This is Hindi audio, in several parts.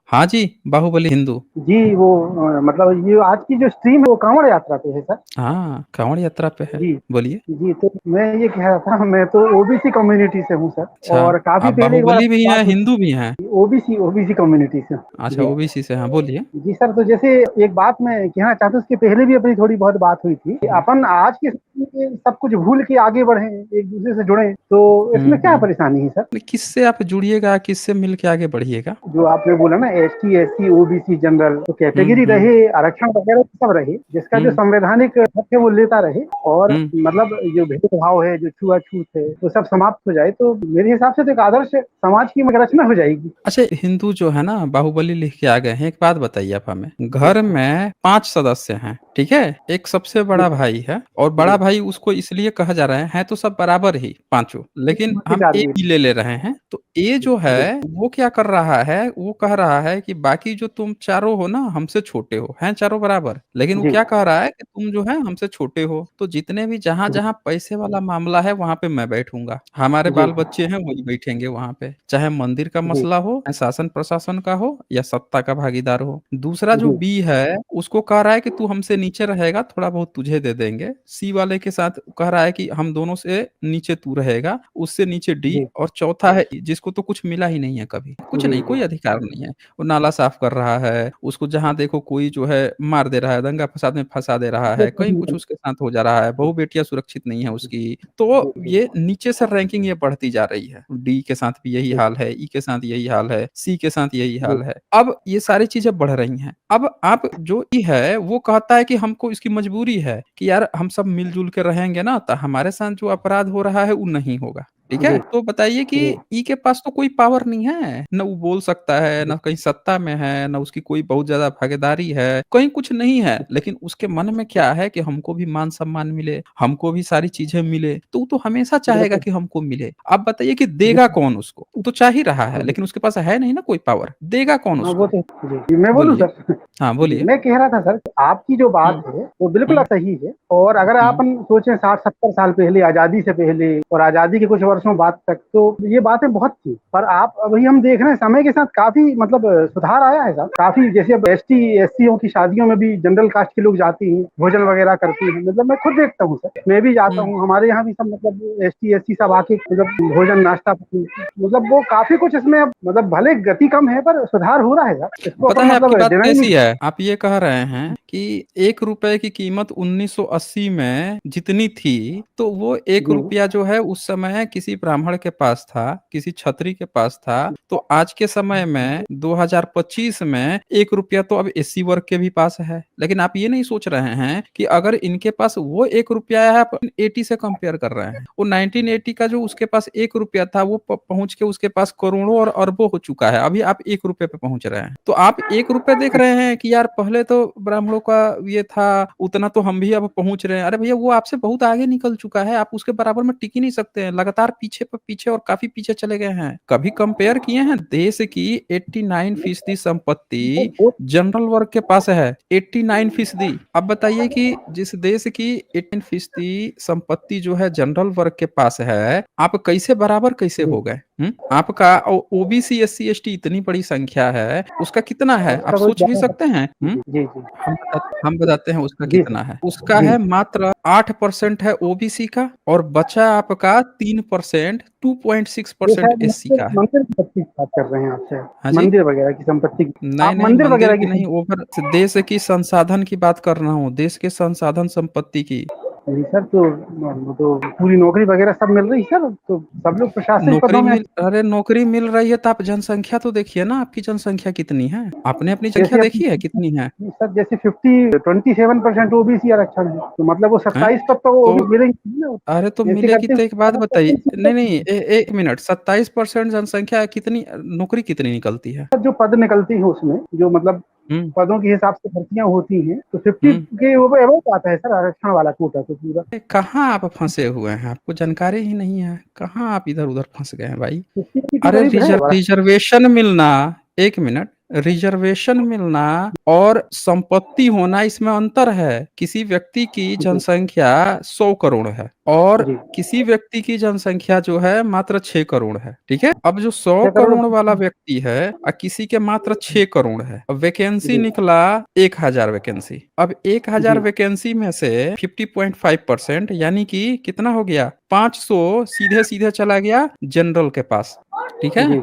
हाँ जी, बाहुबली हिंदू। जी, वो मतलब ये आज की जो स्ट्रीम है वो कांवड़ यात्रा पे है सर। हाँ, कांवड़ यात्रा पे है। जी, बोलिए। जी, तो मैं ये कह रहा था, मैं तो ओबीसी कम्युनिटी से हूँ सर। अच्छा, और काफ़ी आप पहले एक बार बाहुबली भी हैं, बात हुई हिंदू भी हैं? थी, ओबीसी ओबीसी कम्युनिटी से। अच्छा, जी। ओबीसी से हैं, बोलिए। जी सर, तो जैसे एक बात मैं कहना चाहता हूँ, उसके पहले भी अपनी थोड़ी बहुत बात हुई थी कि अपन आज के समय में सब कुछ भूल के आगे बढ़े, एक दूसरे से जुड़े, तो इसमें क्या परेशानी है सर? किससे आप जुड़िएगा, किससे मिल के आगे बढ़िएगा? जो आपने बोला ना, एसटी, एससी, ओबीसी, जनरल, तो हुँ, कैटेगरी हुँ, रहे, आरक्षण वगैरह सब रहे, जिसका जो हुँ, संवैधानिक हक है वो लेता रहे, और हुँ। मतलब जो भेदभाव है, जो छुआछूत है, वो सब समाप्त हो जाए, तो मेरे हिसाब से तो एक आदर्श समाज की रचना हो जाएगी। अच्छा, हिंदू जो है ना बाहुबली लिख के आ गए हैं। एक बात बताइए आप हमें, जी, घर में 5 सदस्य हैं, ठीक है? एक सबसे जी बड़ा सर। भाई है और जी, बड़ा भाई उसको इसलिए कहा जा रहा है तो सब बराबर ही पाँचों, लेकिन हम ए समझदारी। ही ले रहे हैं। तो ए जो जी, है वो क्या कर रहा है, वो कह रहा है कि बाकी जो तुम चारों हो ना हमसे छोटे हो, हैं चारों बराबर, लेकिन वो जी, क्या कह रहा है कि तुम जो है हमसे छोटे हो, तो जितने भी जी, जहाँ-जहाँ पैसे वाला मामला है वहाँ पे मैं बैठूँगा, हमारे जी, बाल-बच्चे हैं वही बैठेंगे वहाँ पे, चाहे मंदिर का जी, मसला हो, चाहे शासन प्रशासन का हो या सत्ता का भागीदार हो। दूसरा जो जी, बी है, उसको कह रहा है कि तू हमसे नीचे रहेगा, थोड़ा बहुत तुझे दे देंगे। सी वाले के साथ कह रहा है कि हम दोनों से नीचे तू रहेगा, उससे नीचे डी, जी, और चौथा है ई, जिसको तो कुछ मिला ही नहीं है कभी। कुछ जी, नहीं, कोई अधिकार नहीं है। वो नाला साफ कर रहा है, उसको जहाँ देखो कोई जो है मार दे रहा है, दंगा-फसाद में फँसा दे रहा है, कहीं कुछ जी, उसके साथ हो जा रहा है, बहू-बेटियाँ सुरक्षित नहीं है उसकी। तो जी, ये नीचे से रैंकिंग ये बढ़ती जा रही है। डी के साथ भी यही जी, हाल है, ई के साथ यही हाल है, सी के साथ यही जी, हाल है। अब ये सारी चीज़ें बढ़ रही हैं। अब आप जो ई है वो कहता है कि हमको इसकी मजबूरी है कि यार हम सब मिल-जुल के रहेंगे ना तो हमारे साथ जो अपराध हो रहा है वो नहीं होगा। ठीक है? जी, तो बताइए कि जी, ई के पास तो कोई पावर नहीं है, ना वो बोल सकता है, जी, ना कहीं सत्ता में है, ना उसकी कोई बहुत ज़्यादा भागीदारी है, कहीं कुछ नहीं है। लेकिन उसके मन में क्या है कि हमको भी मान-सम्मान मिले, हमको भी सारी चीज़ें मिले, तो वो तो हमेशा चाहेगा बिल्कुल, कि हमको मिले। आप बताइए कि जी, देगा कौन उसको? वो तो चाह ही रहा है, जी। लेकिन उसके पास है नहीं ना कोई पावर, देगा कौन हाँ, वो उसको? तो जी, मैं बोलूँ बोलिए। सर? हाँ, जी, बोलिए। मैं कह रहा था सर, आपकी जो बात हुँ, है, वो बिल्कुल हुँ, सही है, और अगर हुँ, अपन सोचें 60-70 साल पहले, आज़ादी से पहले और आज़ादी के कुछ वर्षों बाद तक, तो ये बातें बहुत थी। पर आप अभी हम देख रहे हैं, समय के साथ काफ़ी मतलब सुधार आया है साहब। काफ़ी, जैसे अब एसटी, एससीओ की शादियों में भी जनरल कास्ट के लोग जाती हैं, भोजन वगैरह करती हैं। मतलब मैं खुद देखता हूँ सर, मैं भी जाता हुँ। हूँ, हमारे यहाँ भी सब मतलब एसटी, एससी सब आके मतलब भोजन, नाश्ता, मतलब वो काफ़ी कुछ इसमें अब मतलब भले गति कम है, पर सुधार हो रहा है यार। इसको पता अपन है आपकी मतलब बात देना ही नहीं। कैसी है? आप ये कह रहे हैं कि ₹1 की कीमत 1980 में जितनी थी, तो वो जी, ₹1 जो है उस समय किसी ब्राह्मण के पास था, किसी क्षत्रिय के पास था। तो आज के समय में 2025 में ₹1 तो अब एससी वर्ग के भी पास है। लेकिन आप ये नहीं सोच रहे हैं कि अगर इनके पास वो ₹1 है, आप 80 से कंपेयर कर रहे हैं। वो 1980 का जो उसके पास ₹1 था, वो पहुँच के उसके पास करोड़ों और अरबों हो चुका है। अभी आप ₹1 पे पहुँच रहे हैं। तो आप ₹1 देख रहे हैं कि यार पहले तो ब्राह्मणों का ये था, उतना तो हम भी अब पहुँच रहे हैं। अरे भैया, वो आपसे बहुत आगे निकल चुका है, आप उसके बराबर में टिक ही नहीं सकते हैं। लगातार पीछे पे पीछे और काफ़ी पीछे चले गए हैं। कभी कंपेयर किए हैं? देश की 89% संपत्ति वो जनरल वर्ग के पास है, 89%। अब बताइए कि जिस देश की 18% संपत्ति जो है जनरल वर्ग के पास है, आप कैसे बराबर कैसे जी, हो गए? हुँ? आपका ओबीसी, एससी, एसटी इतनी बड़ी संख्या है, उसका कितना है? आप उसका कोई सोच भी ज़्यादा सकते हैं? हुँ? जी, जी, जी, हम बताते हैं उसका जी कितना सर, है। उसका जी। है मात्र 8% है ओबीसी का, और बचा आपका 3%, ये 2.6% शायद एससी मंदिर का है। मंदिर की संपत्ति की बात कर रहे हैं आप शायद, हाँ जी? मंदिर वगैरह की संपत्ति की। नहीं, आप नहीं, मंदिर मंदिर वगैरह की की नहीं, ओवर देश की संसाधन की बात कर रहा हूँ, देश के संसाधन संपत्ति की। जी सर, तो वो तो पूरी नौकरी वगैरह सब मिल रही है सर, तो सब लोग प्रशासनिक पदों में। नौकरी मिल रही है तो आप जनसंख्या तो देखिए ना, आपकी जनसंख्या कितनी है? आपने अपनी संख्या जैसे देखी है कितनी है? सर, जैसे 27% ओबीसी आरक्षण है, तो मतलब वो हैं? 27 तक तो वो तो मिलेंगे ना। अरे तो ऐसे मिलेगी करते तो एक बात बताइए, 50% सीट नहीं, तक नहीं, 1 मिनट, 27% जनसंख्या कितनी नौकरी कितनी निकलती है? जो पद निकलती है उसमें, जो मतलब हुँ, पदों के हिसाब से भर्तियां होती हैं, तो 50 हुँ। के वो एबव आता है सर, आरक्षण वाला कोटा तो पूरा। कहाँ आप फँसे हुए हैं? आपको जानकारी ही नहीं है। कहाँ आप इधर-उधर फँस गए हैं भाई? 50 के अरे करीब है। रिज़र्वेशन मिलना, 1 मिनट, रिजर्वेशन मिलना और संपत्ति होना इसमें अंतर है। किसी व्यक्ति की जी, जनसंख्या 100 करोड़ है और जी, किसी व्यक्ति की जनसंख्या जो है मात्र 6 करोड़ है। ठीक है, अब जो 100 6 करोड़। करोड़ वाला व्यक्ति है और किसी के मात्र 6 करोड़ है, अब वैकेंसी जी, निकला 1000 वैकेंसी। अब 1000 जी, वैकेंसी में से 50.5% यानी कि कितना हो गया, 500 सीधे सीधे चला गया जनरल के पास। ठीक है, जी,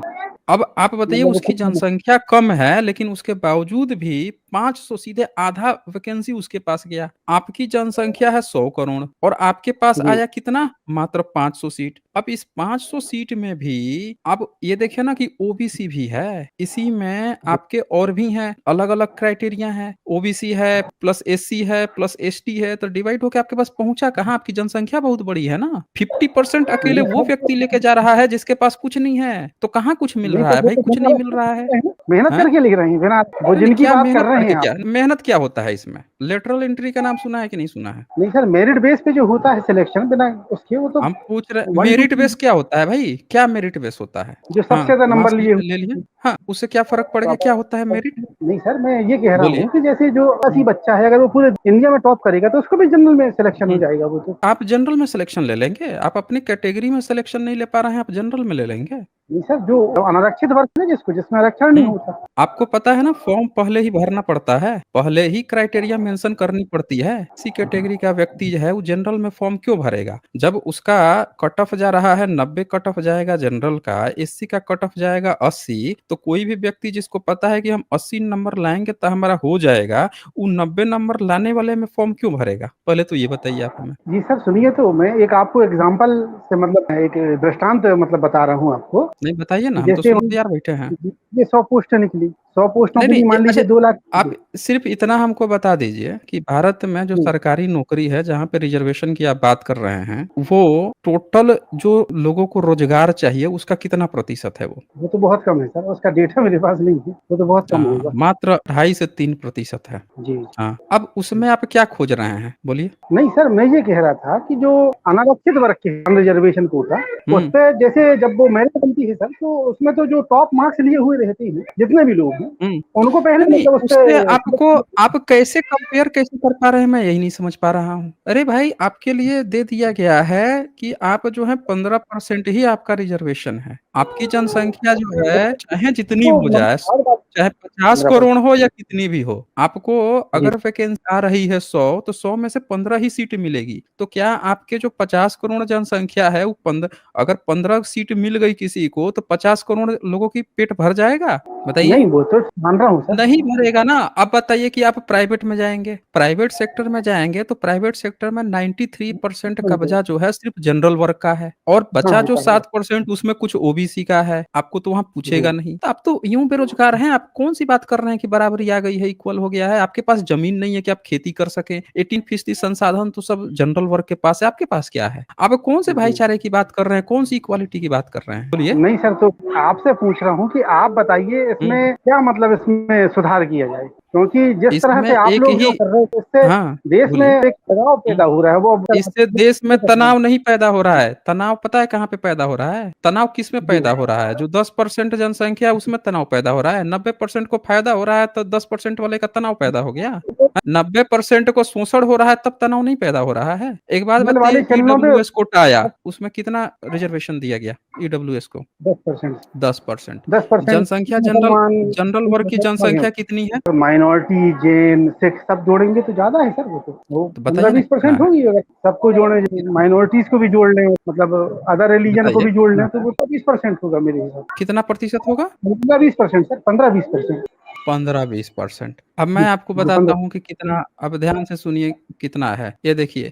अब आप बताइए मतलब उसकी कितना? जनसंख्या कम है लेकिन उसके बावजूद भी 500 सीधे आधा वैकेंसी उसके पास गया। आपकी जनसंख्या है 100 करोड़ और आपके पास जी, आया कितना, मात्र 500 सीट। अब इस 500 सीट में भी आप ये देखिए ना कि ओबीसी भी है, इसी में जी, आपके और भी हैं, अलग अलग क्राइटेरिया है, ओबीसी है प्लस एससी है प्लस एसटी है, तो डिवाइड होकर आपके पास पहुंचा कहाँ, आपकी जनसंख्या बहुत बड़ी है ना। 50% अकेले जी वो सर, व्यक्ति लेके जा रहा है जिसके पास कुछ नहीं है, तो कहाँ कुछ मिल नहीं रहा सर, है वो भाई, तो कुछ नहीं मिल रहा है। मेहनत हैं? करके लिख रही हैं बिना, वो नहीं नहीं, जिनकी क्या बात कर मेहनत रहे करके, हैं क्या आप। मेहनत क्या होता है इसमें, लेटरल एंट्री का नाम सुना है कि नहीं सुना है। नहीं सर, मेरिट बेस पे जो होता है सिलेक्शन, बिना उसके वो तो हम पूछ रहे वन टू मेरिट बेस क्या होता है भाई, क्या मेरिट बेस होता है। जो सबसे हाँ, ज्यादा वहां नंबर से लिए ले हुए। लिए। हाँ, उससे क्या फर्क पड़ तो गया, क्या होता है मेरिट। नहीं सर, मैं ये कह रहा बोलिए। हूँ कि जैसे जो 80 हम्म, बच्चा है, अगर वो पूरे इंडिया में टॉप करेगा तो उसको भी जनरल में सिलेक्शन हो हम्म। जाएगा वो तो। आप जनरल में सिलेक्शन ले लेंगे, आप अपनी कैटेगरी में सिलेक्शन नहीं ले पा रहे हैं, आप जनरल में ले लेंगे। नहीं सर, जो अनारक्षित वर्ग है जिसको, जिसमें आरक्षण नहीं हम्म। होता। आपको पता है ना, फॉर्म पहले ही भरना पड़ता है, पहले ही क्राइटेरिया मेंशन करनी पड़ती है। इसी कैटेगरी का व्यक्ति जो है वो जनरल में फॉर्म क्यों भरेगा, जब उसका कट ऑफ जा रहा है 90 कट ऑफ जाएगा जनरल का, एससी का कट ऑफ जाएगा 80, तो कोई भी व्यक्ति जिसको पता है कि हम 80 नंबर लाएंगे तो हमारा हो जाएगा, वो 90 नंबर लाने वाले में फॉर्म क्यों भरेगा, पहले तो ये बताइए आप हमें। जी सर, सुनिए तो मैं एक आपको एग्जांपल से, मतलब एक दृष्टांत मतलब बता रहा हूँ आपको। नहीं बताइए ना, हम तो जैसे सुन तैयार बैठे हैं। ये 100 पोस्ट निकली, 100 पोस्टों नहीं के नहीं, लिए मान अच्छा, लीजिए 2 लाख। आप सिर्फ इतना हमको बता दीजिए कि भारत में जो सरकारी नौकरी है जहाँ पे रिजर्वेशन की आप बात कर रहे हैं, वो टोटल जो लोगों को रोजगार चाहिए उसका कितना प्रतिशत है वो तो बहुत कम है सर, उसका डेटा मेरे पास नहीं है, वो तो बहुत कम होगा। मात्र 2.5 से 3% है। जी। हाँ, अब उसमें आप क्या खोज रहे हैं, बोलिए। नहीं सर, मैं ये कह रहा था कि जो अनारक्षित वर्ग के रिजर्वेशन कोटा, उस हम्म, पे जैसे जब वो मेरिट बनती है सर, तो उसमें तो जो टॉप मार्क्स लिए हुए रहते हैं जितने भी लोग हैं, हम्म। उनको पहले नहीं नहीं, मतलब उस उससे आपको, पे। आप कैसे कंपेयर कैसे कर पा रहे हैं, मैं यही नहीं समझ पा रहा हूँ। अरे भाई, आपके लिए दे दिया गया है कि आप जो है 15% ही आपका रिजर्वेशन है, आपकी जनसंख्या जो है चाहे जितनी तो हो जाए, हर बात चाहे 50 15%। करोड़ हो या कितनी भी हो, आपको जी, अगर वैकेंसी आ रही है 100, तो 100 में से 15 ही सीट मिलेगी। तो क्या आपके जो 50 करोड़ जनसंख्या है वो 15, अगर 15 सीट मिल गई किसी को तो 50 करोड़ लोगों की पेट भर जाएगा, बताइए। नहीं वो तो मान रहा हूँ सर। नहीं भरेगा ना। अब बताइए कि आप प्राइवेट में जाएंगे, प्राइवेट सेक्टर में जाएंगे तो प्राइवेट सेक्टर में 93% कब्जा जो है सिर्फ जनरल वर्ग का है, और हाँ बचा जो होता है। 7% उसमें कुछ ओबीसी का है, आपको तो वहां जी, पूछेगा नहीं। तो आप तो यूं बेरोजगार हैं, आप कौन सी बात कर रहे हैं कि बराबरी आ गई है, इक्वल हो गया है, आपके पास जमीन नहीं है कि आप खेती कर सके, 18% संसाधन तो सब जनरल वर्ग के पास है, आपके पास क्या है, आप कौन से जी। भाईचारे की बात कर रहे हैं, कौन सी इक्वालिटी की बात कर रहे हैं, बोलिए। नहीं सर, तो आपसे पूछ रहा हूँ कि आप बताइए हम्म। इसमें क्या, मतलब इसमें सुधार किया जाए, क्योंकि जिस तरह इसमें से आप एक लोग ही, जो कर रहे हो, इससे हाँ देश में बोलिए। एक तनाव पैदा हो रहा है, वो अब इससे देश में कर रहे हैं। तनाव नहीं पैदा हो रहा है, तनाव पता है कहाँ पे पैदा हो रहा है, तनाव किस में जी, पैदा हो रहा है, जो 10% जनसंख्या है उसमें तनाव पैदा हो रहा है, 90% को फायदा हो रहा है तो 10% वाले का तनाव पैदा हो गया। 90% को शोषण हो रहा है तब तनाव नहीं पैदा हो रहा है। एक बात केवल बताइए, वाले चैनलों पे ईडब्ल्यूएस कोटा आया, उसमें कितना रिजर्वेशन दिया गया ईडब्ल्यूएस को, 10%। 10%। 10% जनसंख्या जनरल, मुसलमान, जनरल वर्ग की जनसंख्या कितनी है, माइनॉरिटी, जैन, सिख सब जोड़ेंगे तो ज्यादा है सर, वो तो पंद्रह बताइए ना बीस कितना परसेंट है। होगी, अगर सबको जोड़े, माइनॉरिटीज को भी जोड़ लें, मतलब अदर रिलीजन को बताइए भी जोड़ लें, कितना, तो वो तो 20% होगा मेरे हिसाब कितना प्रतिशत होगा। से। 15-20% सर, 15-20%। 15-20%। अब मैं जी, आपको जी, बताता 15। हूँ कि कितना, अब ध्यान से सुनिए कितना है, ये देखिए।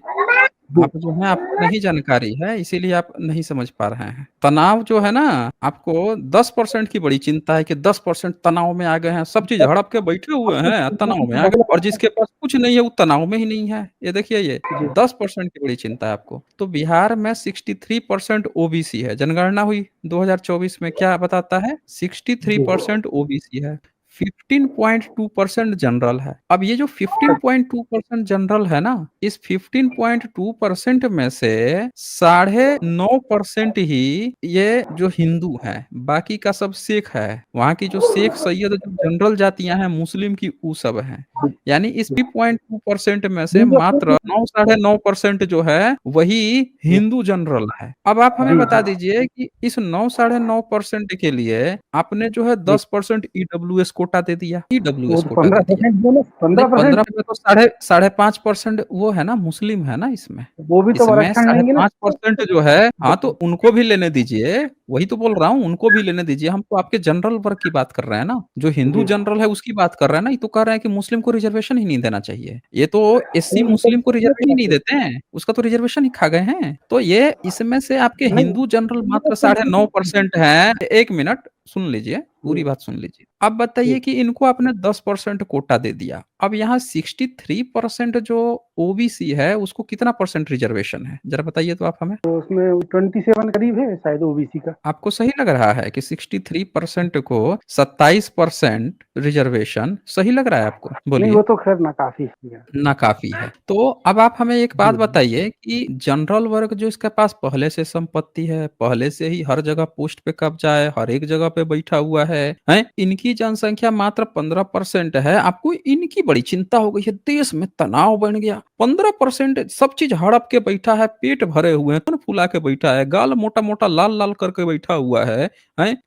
जी, आप जो है, आपको नहीं जानकारी है इसीलिए आप नहीं समझ पा रहे हैं। तनाव जो है ना, आपको 10% की बड़ी चिंता है कि 10% तनाव में आ गए हैं, सब चीज हड़प के बैठे हुए हैं, तनाव में आ गए, और जिसके पास कुछ नहीं है वो तनाव में ही नहीं है। ये देखिए, ये जी, 10% की बड़ी चिंता है आपको। तो बिहार में 63% ओबीसी है, जनगणना हुई 2024 में, क्या बताता है, जी, 63% ओबीसी है। 15.2% जनरल है। अब ये जो 15.2% जनरल है ना, इस 15.2% में से 9.5% ही ये जो हिंदू हैं, बाकी का सब सिख है। वहाँ की जो शेख सैयद जो जनरल जातियां हैं मुस्लिम की, वो सब हैं। यानी इस 3.2% में से जी जो मात्र 9 साढ़े 9% जो है वही हिंदू जनरल है। अब आप हमें जी बता जी दीजिए कि इस 9 साढ़े 9% के लिए आपने जो है जी 10% ईडब्ल्यूएस कोटा दे दिया, वो ईडब्ल्यूएस तो कोटा दे दिया। 15% बोले, नहीं, 15%। 15 में तो साढ़े 5% वो है ना, मुस्लिम है ना इसमें। वो भी तो इसमें आरक्षण साढ़े लेंगे ना। पांच परसेंट जो है, हाँ तो उनको भी लेने दीजिए। वही तो बोल रहा हूँ, उनको भी लेने दीजिए। हम तो आपके जनरल वर्ग की बात कर रहे हैं ना, जो हिंदू जी जनरल है उसकी बात कर रहे हैं ना। ये तो कह रहे हैं कि मुस्लिम को रिजर्वेशन ही नहीं देना चाहिए। ये तो एससी मुस्लिम को रिजर्वेशन ही नहीं देते हैं, उसका तो रिजर्वेशन ही खा गए हैं। तो ये इसमें से आपके नहीं हिंदू जनरल मात्र 9.5% है। 1 मिनट सुन लीजिए, पूरी बात सुन लीजिए। अब बताइए कि इनको आपने 10% कोटा दे दिया। अब यहाँ 63% जो ओबीसी है उसको कितना परसेंट रिजर्वेशन है, जरा बताइए तो आप हमें। तो उसमें 27 करीब है शायद ओबीसी का। आपको सही लग रहा है कि 63% को 27% रिजर्वेशन सही लग रहा है आपको? नहीं वो बोलिए। तो खैर ना काफी है। ना काफी है। तो अब आप हमें एक बात जी बताइए कि जनरल वर्ग जो इसके पास पहले से संपत्ति है, पहले से ही हर जगह पोस्ट पे कब्जा है, हर एक जगह पे बैठा हुआ है, इनकी जनसंख्या मात्र 15% है। आपको इनकी बड़ी चिंता हो गई है, देश में तनाव बढ़ गया। 15% सब चीज हड़प के बैठा है, पेट भरे हुए हैं, तन फुला के बैठा है, गाल मोटा मोटा लाल लाल करके बैठा हुआ है,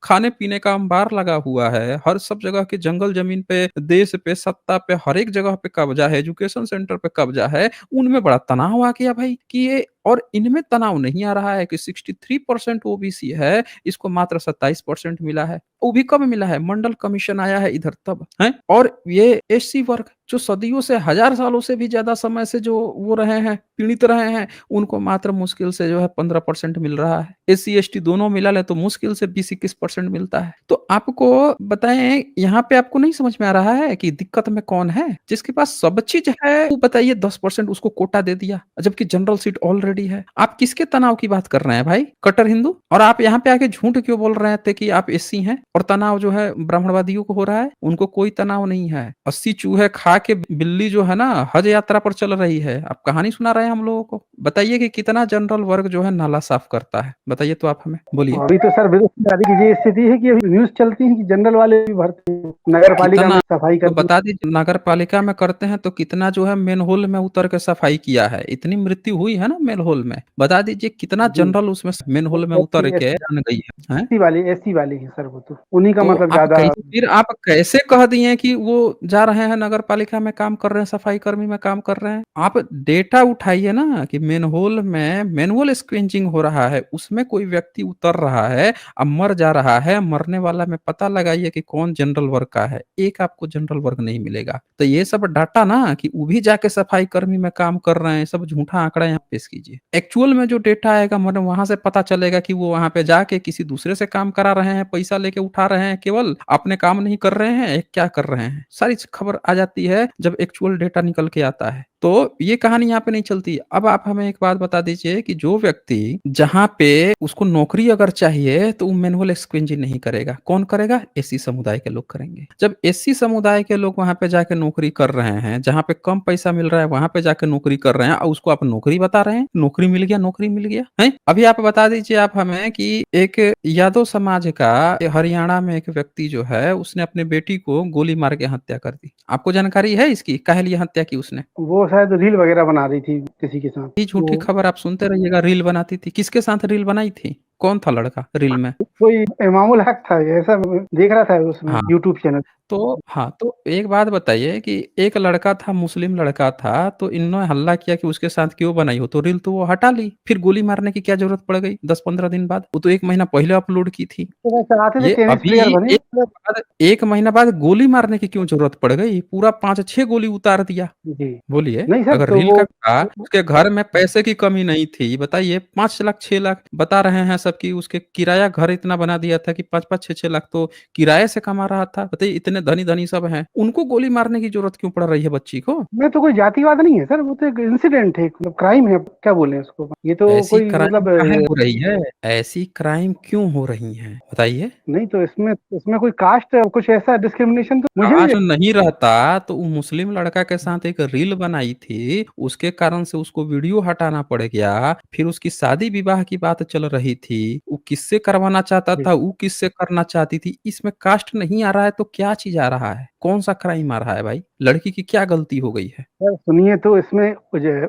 खाने पीने का अंबार लगा हुआ है, हर सब जगह के जंगल जमीन पे, देश पे, सत्ता पे, हर एक जगह पे कब्जा है, एजुकेशन सेंटर पे कब्जा है। उनमें बड़ा तनाव आ गया भाई कि ये, और इनमें तनाव नहीं आ रहा है कि 63% ओबीसी है, इसको मात्र 27% मिला है। वो भी कब मिला है? मंडल कमीशन आया है इधर तब है। और ये एससी वर्ग जो सदियों से, 1000 सालों से भी ज्यादा समय से जो वो रहे हैं, पीड़ित रहे हैं, उनको मात्र मुश्किल से जो है 15% मिल रहा है। एससी एसटी दोनों मिला ले तो मुश्किल से 20-21% मिलता है। तो आपको बताएं, यहाँ पे आपको नहीं समझ में आ रहा है कि दिक्कत में कौन है? जिसके पास सब चीज है वो बताइए 10% उसको कोटा दे दिया, जबकि जनरल सीट ऑलरेडी है। आप किसके तनाव की बात कर रहे हैं भाई? कट्टर हिंदू। और आप यहाँ पे आके झूठ क्यों बोल रहे थे कि आप एससी हैं और तनाव जो है ब्राह्मणवादियों को हो रहा है? उनको कोई तनाव नहीं है। 80 चूहे खा के बिल्ली जो है ना हज यात्रा पर चल रही है। आप कहानी सुना रहे हैं हम लोगों को। बताइए कि कितना जनरल वर्ग जो है नाला साफ करता है, बताइए तो आप हमें, बोलिए। अभी तो सर बेरोजगारी की ये स्थिति है कि अभी न्यूज चलती है कि जनरल वाले भी भर्ती हैं, नगर पालिका कितना? में सफाई तो करती बता दीजिए, नगर पालिका में करते हैं तो कितना जो है मेन होल में उतर के सफाई किया है? इतनी मृत्यु हुई है ना मेन होल में, बता दीजिए कितना है। जी जनरल उसमें मेन होल में उतर के जान गई है? एससी वाली है सर, वो तो उन्हीं का तो मतलब आप ज्यादा। कैसे, फिर आप कैसे कह दिए कि वो जा रहे हैं नगर पालिका में काम कर रहे हैं, सफाई कर्मी में काम कर रहे हैं? आप डेटा उठाइए ना कि मेनहोल में मैनुअल स्क्वेंचिंग हो रहा है, उसमें कोई व्यक्ति उतर रहा है, अब मर जा रहा है, मरने वाला में पता लगाइए कि कौन जनरल वर्ग का है। एक आपको जनरल वर्ग नहीं मिलेगा। तो ये सब डाटा ना कि वो भी जाके सफाई कर्मी में काम कर रहे हैं, सब झूठा आंकड़ा यहाँ पेश कीजिए। एक्चुअल में जो डेटा आएगा मतलब वहां से पता चलेगा कि वो वहां पे जाके किसी दूसरे से काम करा रहे हैं, पैसा लेके उठा रहे हैं, केवल अपने काम नहीं कर रहे हैं, क्या कर रहे हैं, सारी खबर आ जाती है जब एक्चुअल डेटा निकल के आता है। तो ये कहानी यहाँ पे नहीं चलती। अब आप हमें एक बात बता दीजिए कि जो व्यक्ति जहां पे उसको नौकरी अगर चाहिए तो वो मैनुअल स्क्रीनिंग नहीं करेगा, कौन करेगा? एससी समुदाय के लोग करेंगे। जब एससी समुदाय के लोग वहां पे जाके नौकरी कर रहे हैं, जहां पे कम पैसा मिल रहा है वहां पे जाके नौकरी कर रहे हैं, और उसको आप नौकरी बता रहे हैं, नौकरी मिल गया, नौकरी मिल गया है। अभी आप बता दीजिए आप हमें कि एक यादव समाज का हरियाणा में एक व्यक्ति जो है उसने अपने बेटी को गोली मार के हत्या कर दी। आपको जानकारी है इसकी, काहे लिए हत्या की उसने? वो शायद रील वगैरह बना रही थी किसी के साथ। ये झूठी वो खबर आप सुनते रहिएगा। रील बनाती थी, किसके साथ रील बनाई थी? कौन था लड़का रील में? कोई इमामुल हक था, ऐसा देख रहा था उसमें हाँ, यूट्यूब चैनल। तो एक बात बताइए कि एक लड़का था, मुस्लिम लड़का था, तो इन्होंने हल्ला किया कि उसके साथ क्यों बनाई हो, तो रील तो वो हटा ली। फिर गोली मारने की क्या जरूरत पड़ गई 10-15 दिन बाद? वो तो 1 महीना पहले अपलोड की थी। तो चाहते थे ये टेनिस अभी प्लेयर बने। 1 महीना बाद गोली मारने की क्यों जरूरत पड़ गई? पूरा 5-6 गोली उतार दिया। जी बोलिए। नहीं सर, अगर तो रील वो का था, उसके घर में पैसे की कमी नहीं थी, बताइए 5 लाख 6 लाख बता रहे हैं सब की उसके किराया घर इतना बना दिया था कि 5-5 6-6 लाख तो किराए से कमा रहा था। बताइए इतने धनी-धनी सब हैं, उनको गोली मारने की ज़रूरत क्यों पड़ रही है बच्ची को? मैं तो कोई जातिवाद नहीं है सर, वो तो एक इंसिडेंट है, मतलब क्राइम है, क्या बोले उसको, ये तो ऐसी कोई क्राइम मतलब काहे हो रही है? ऐसी क्राइम क्यों हो रही हैं? बताइए? नहीं तो इसमें इसमें कोई कास्ट कुछ ऐसा डिस्क्रिमिनेशन तो मुझे भी। काश नहीं रहता तो वो मुस्लिम लड़का के साथ एक रील बनाई थी, उसके कारण से उसको वीडियो हटाना पड़ गया। फिर उसकी शादी-विवाह की बात चल रही थी। वो किससे करवाना चाहता था, वो किससे करना चाहती थी। इसमें कास्ट नहीं आ रहा है तो क्या चीज़ आ रहा है? कौन-सा क्राइम आ रहा है भाई? लड़की की क्या गलती हो गई है? सर सुनिए, तो इसमें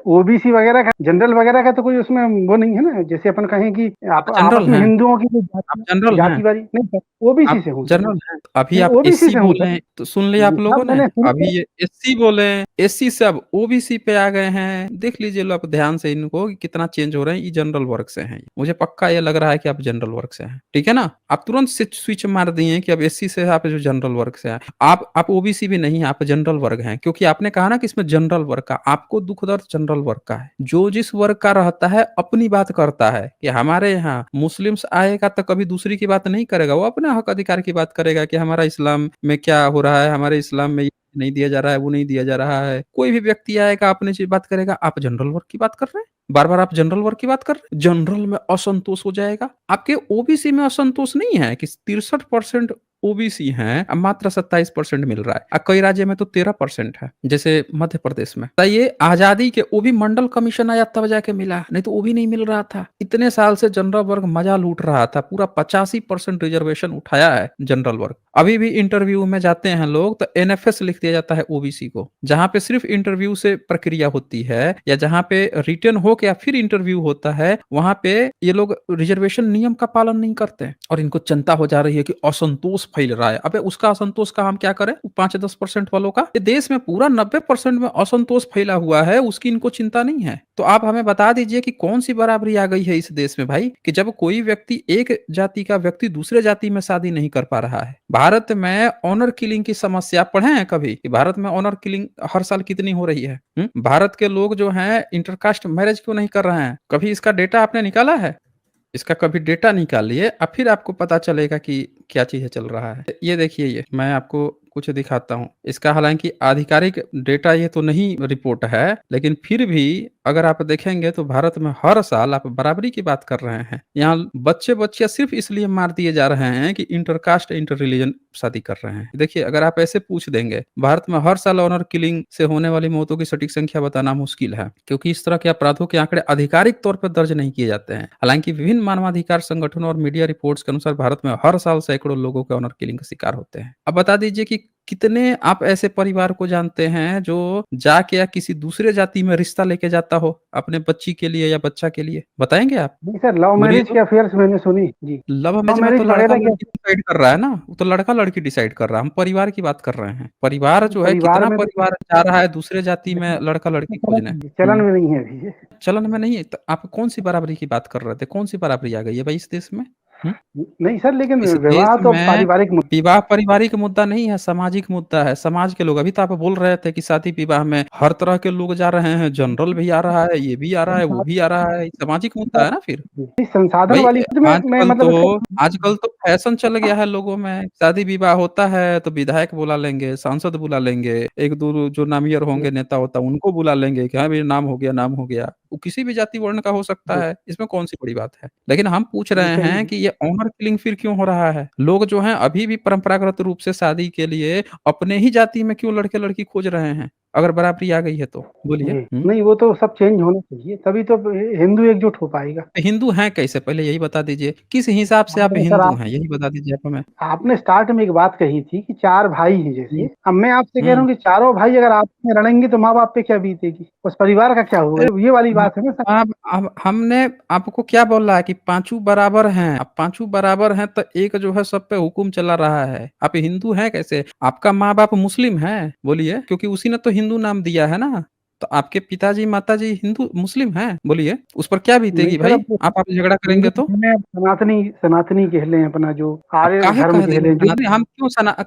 ओबीसी वगैरह का, जनरल वगैरह का तो कोई उसमें वो नहीं है ना, जैसे अपन कहें कि आप आपस जनरल में हैं? हिंदुओं की कोई आप जाति जनरल हैं? जातिवादी नहीं सर, ओबीसी आप से हूँ सर मैं। जनरल हैं? अभी नहीं, आप ओबीसी एससी से हूँ बोले सर। हैं, तो सुन लिया आप जी हाँ, लोगों ने? मैंने सुनी अभी है। ये एससी बोले, एससी से अब ओबीसी पे आ गए हैं। देख लीजिए लो आप ध्यान से इनको कि कितना चेंज हो रहे हैं। ये जनरल वर्ग से हैं। मुझे पक्का ये लग रहा है कि आप जनरल वर्ग से हैं। ठीक है ना? आप तुरंत स्विच मार दिए कि अब एससी से आप जो जनरल वर्ग से हैं। आप ओबीसी भी नहीं, आप जनरल वर्ग हैं। क्योंकि आपने कहा ना कि इसमें जनरल वर्ग का, आपको दुःख दर्द जनरल वर्ग का है। जो जिस वर्ग का रहता है अपनी बात करता है कि हमारे यहाँ मुस्लिम्स आएगा तो कभी दूसरी की बात नहीं करेगा। वो अपना हक अधिकार की बात करेगा कि हमारा इस्लाम में क्या हो रहा है, हमारे इस्लाम में ये नहीं दिया जा रहा है, वो नहीं दिया जा रहा है। कोई भी व्यक्ति आएगा अपनी चीज़ बात करेगा। आप जनरल वर्ग की बात कर रहे हैं? बार-बार आप जनरल वर्ग की बात कर रहे हैं। जनरल में असंतोष हो जाएगा। आपके ओबीसी में असंतोष नहीं है कि 63% ओबीसी हैं, अब मात्र 27% मिल रहा है। कई राज्य में तो 13% है, जैसे मध्य प्रदेश में। बताइए आज़ादी के वो भी मंडल कमीशन आया तब जाके मिला, नहीं तो वो भी नहीं मिल रहा था। इतने साल से जनरल वर्ग मजा लूट रहा था, पूरा 85% रिजर्वेशन उठाया है जनरल वर्ग। अभी भी इंटरव्यू में जाते हैं लोग तो एनएफएस लिख दिया जाता है ओबीसी को, जहाँ पे सिर्फ इंटरव्यू से प्रक्रिया होती है या जहाँ पे रिटर्न हो के या फिर इंटरव्यू होता है, वहाँ पे ये लोग रिजर्वेशन नियम का पालन नहीं करते हैं और इनको चिंता हो जा रही है कि असंतोष फैल रहा है। अबे उसका असंतोष का हम क्या करें? 5-10% वालों का? ये देश में पूरा 90% में असंतोष फैला हुआ है, उसकी इनको चिंता नहीं है। तो आप हमें बता दीजिए कि कौन सी बराबरी आ गई है इस देश में भाई, कि जब कोई व्यक्ति एक जाति का व्यक्ति दूसरे जाति में शादी नहीं कर पा रहा है। भारत में ऑनर किलिंग की समस्या पढ़े हैं कभी कि भारत में ऑनर किलिंग हर साल कितनी हो रही है? भारत के लोग जो हैं इंटरकास्ट मैरिज क्यों नहीं कर रहे हैं? कभी इसका डेटा आपने निकाला है? इसका कभी डेटा निकालिए और फिर आपको पता चलेगा कि क्या चीज़ें चल रहा है। ये देखिए, ये मैं आपको कुछ दिखाता हूँ। इसका हालाँकि आधिकारिक डेटा ये तो नहीं रिपोर्ट है, लेकिन फिर भी अगर आप देखेंगे तो भारत में हर साल आप बराबरी की बात कर रहे हैं। यहाँ बच्चे-बच्चियाँ सिर्फ़ इसलिए मार दिए जा रहे हैं कि इंटरकास्ट, इंटर रिलीजन शादी कर रहे हैं। देखिए अगर आप ऐसे पूछ देंगे, भारत में हर साल ऑनर किलिंग से होने वाली मौतों की सटीक संख्या बताना मुश्किल है, क्योंकि इस तरह के अपराधों के आंकड़े आधिकारिक तौर पर दर्ज नहीं किए जाते हैं। हालाँकि विभिन्न मानवाधिकार संगठनों और मीडिया रिपोर्ट्स के अनुसार भारत में हर साल सैकड़ों लोगों के ऑनर किलिंग का शिकार होते हैं। अब बता दीजिए कि कितने आप ऐसे परिवार को जानते हैं जो जाके या किसी दूसरे जाति में रिश्ता लेके जाता हो अपने बच्ची के लिए या बच्चा के लिए? बताएँगे आप? नहीं सर, लव बोलिए मैरिज तो। के अफेयर्स मैंने सुनी जी। लव लव मैरिज में तो मैरिज वगैरह के लड़का-लड़की डिसाइड कर रहा है ना, वो तो लड़का-लड़की डिसाइड कर रहा है। हम परिवार की बात कर रहे हैं। परिवार जो है, परिवार कितना में तो परिवार जा रहा है दूसरे जाति में लड़का-लड़की खोजने। चलन हुँ। में नहीं है अभी ये। चलन में नहीं है, तो आप कौन-सी बराबरी की बात कर रहे थे? कौन-सी बराबरी आ गई है भाई इस देश में? हुँ? नहीं सर, लेकिन इस देश विवाह तो में पारिवारिक मुद्दा विवाह पारिवारिक मुद्दा नहीं है, सामाजिक मुद्दा है। समाज के लोग, अभी तो आप बोल रहे थे कि शादी-विवाह में हर तरह के लोग जा रहे हैं, जनरल भी आ रहा है, ये भी आ रहा है, वो भी आ रहा है। सामाजिक मुद्दा है ना फिर। है। संसाधन भाई वाली मैं मतलब इसको। आजकल तो फैशन चल गया है लोगों में, शादी-विवाह होता है तो विधायक बुला लेंगे, सांसद बुला लेंगे, 1-2 जो नामियर होंगे नेता होता उनको बुला लेंगे कि हाँ भई नाम हो गया, नाम हो गया। वो किसी भी जाति वर्ण का हो सकता है, इसमें कौन-सी बड़ी बात है। लेकिन हम पूछ रहे हैं सही कि ये ऑनर किलिंग फिर क्यों हो रहा है? लोग जो हैं अभी भी परंपरागत रूप से शादी के लिए अपने ही जाति में क्यों लड़के-लड़की खोज रहे हैं? अगर बराबरी आ गई है तो? बोलिए। जी, हुँ? नहीं वो तो सब चेंज होना चाहिए, तभी तो हिंदू एकजुट हो पाएगा। हिंदू हैं कैसे? पहले यही बता दीजिए। किस हिसाब से आप आपने सर हिंदू हैं? यही बता दीजिए आप हमें। आपने स्टार्ट में एक बात कही थी कि 4 भाई हैं हुँ, जैसे, अब मैं आपसे कह रहा हुँ। हूँ कि चारों भाई अगर आपस में लड़ेंगे तो माँ-बाप पे क्या बीतेगी? उस परिवार का क्या होगा? ये वाली ह बात है ना सर। अब हमने आपको क्या बोला है कि पाँचों बराबर हैं। अब पाँचों बराबर हैं तो एक जो है सब पे हुकुम चला रहा है। आप हिंदू हैं कैसे? आपका माँ-बाप मुस्लिम है? बोलिए, क्योंकि उसी ने तो हिंदू नाम दिया है ना। तो आपके पिताजी, माताजी हिंदू मुस्लिम हैं? बोलिए, उस पर क्या नहीं बीतेगी सर, भाई? अब आप झगड़ा हिंदू करेंगे तो? में सनातनी सनातनी कहले अपना जो अब आर्य काहे धर्म कह देंगे कहले जो सनातनी? हम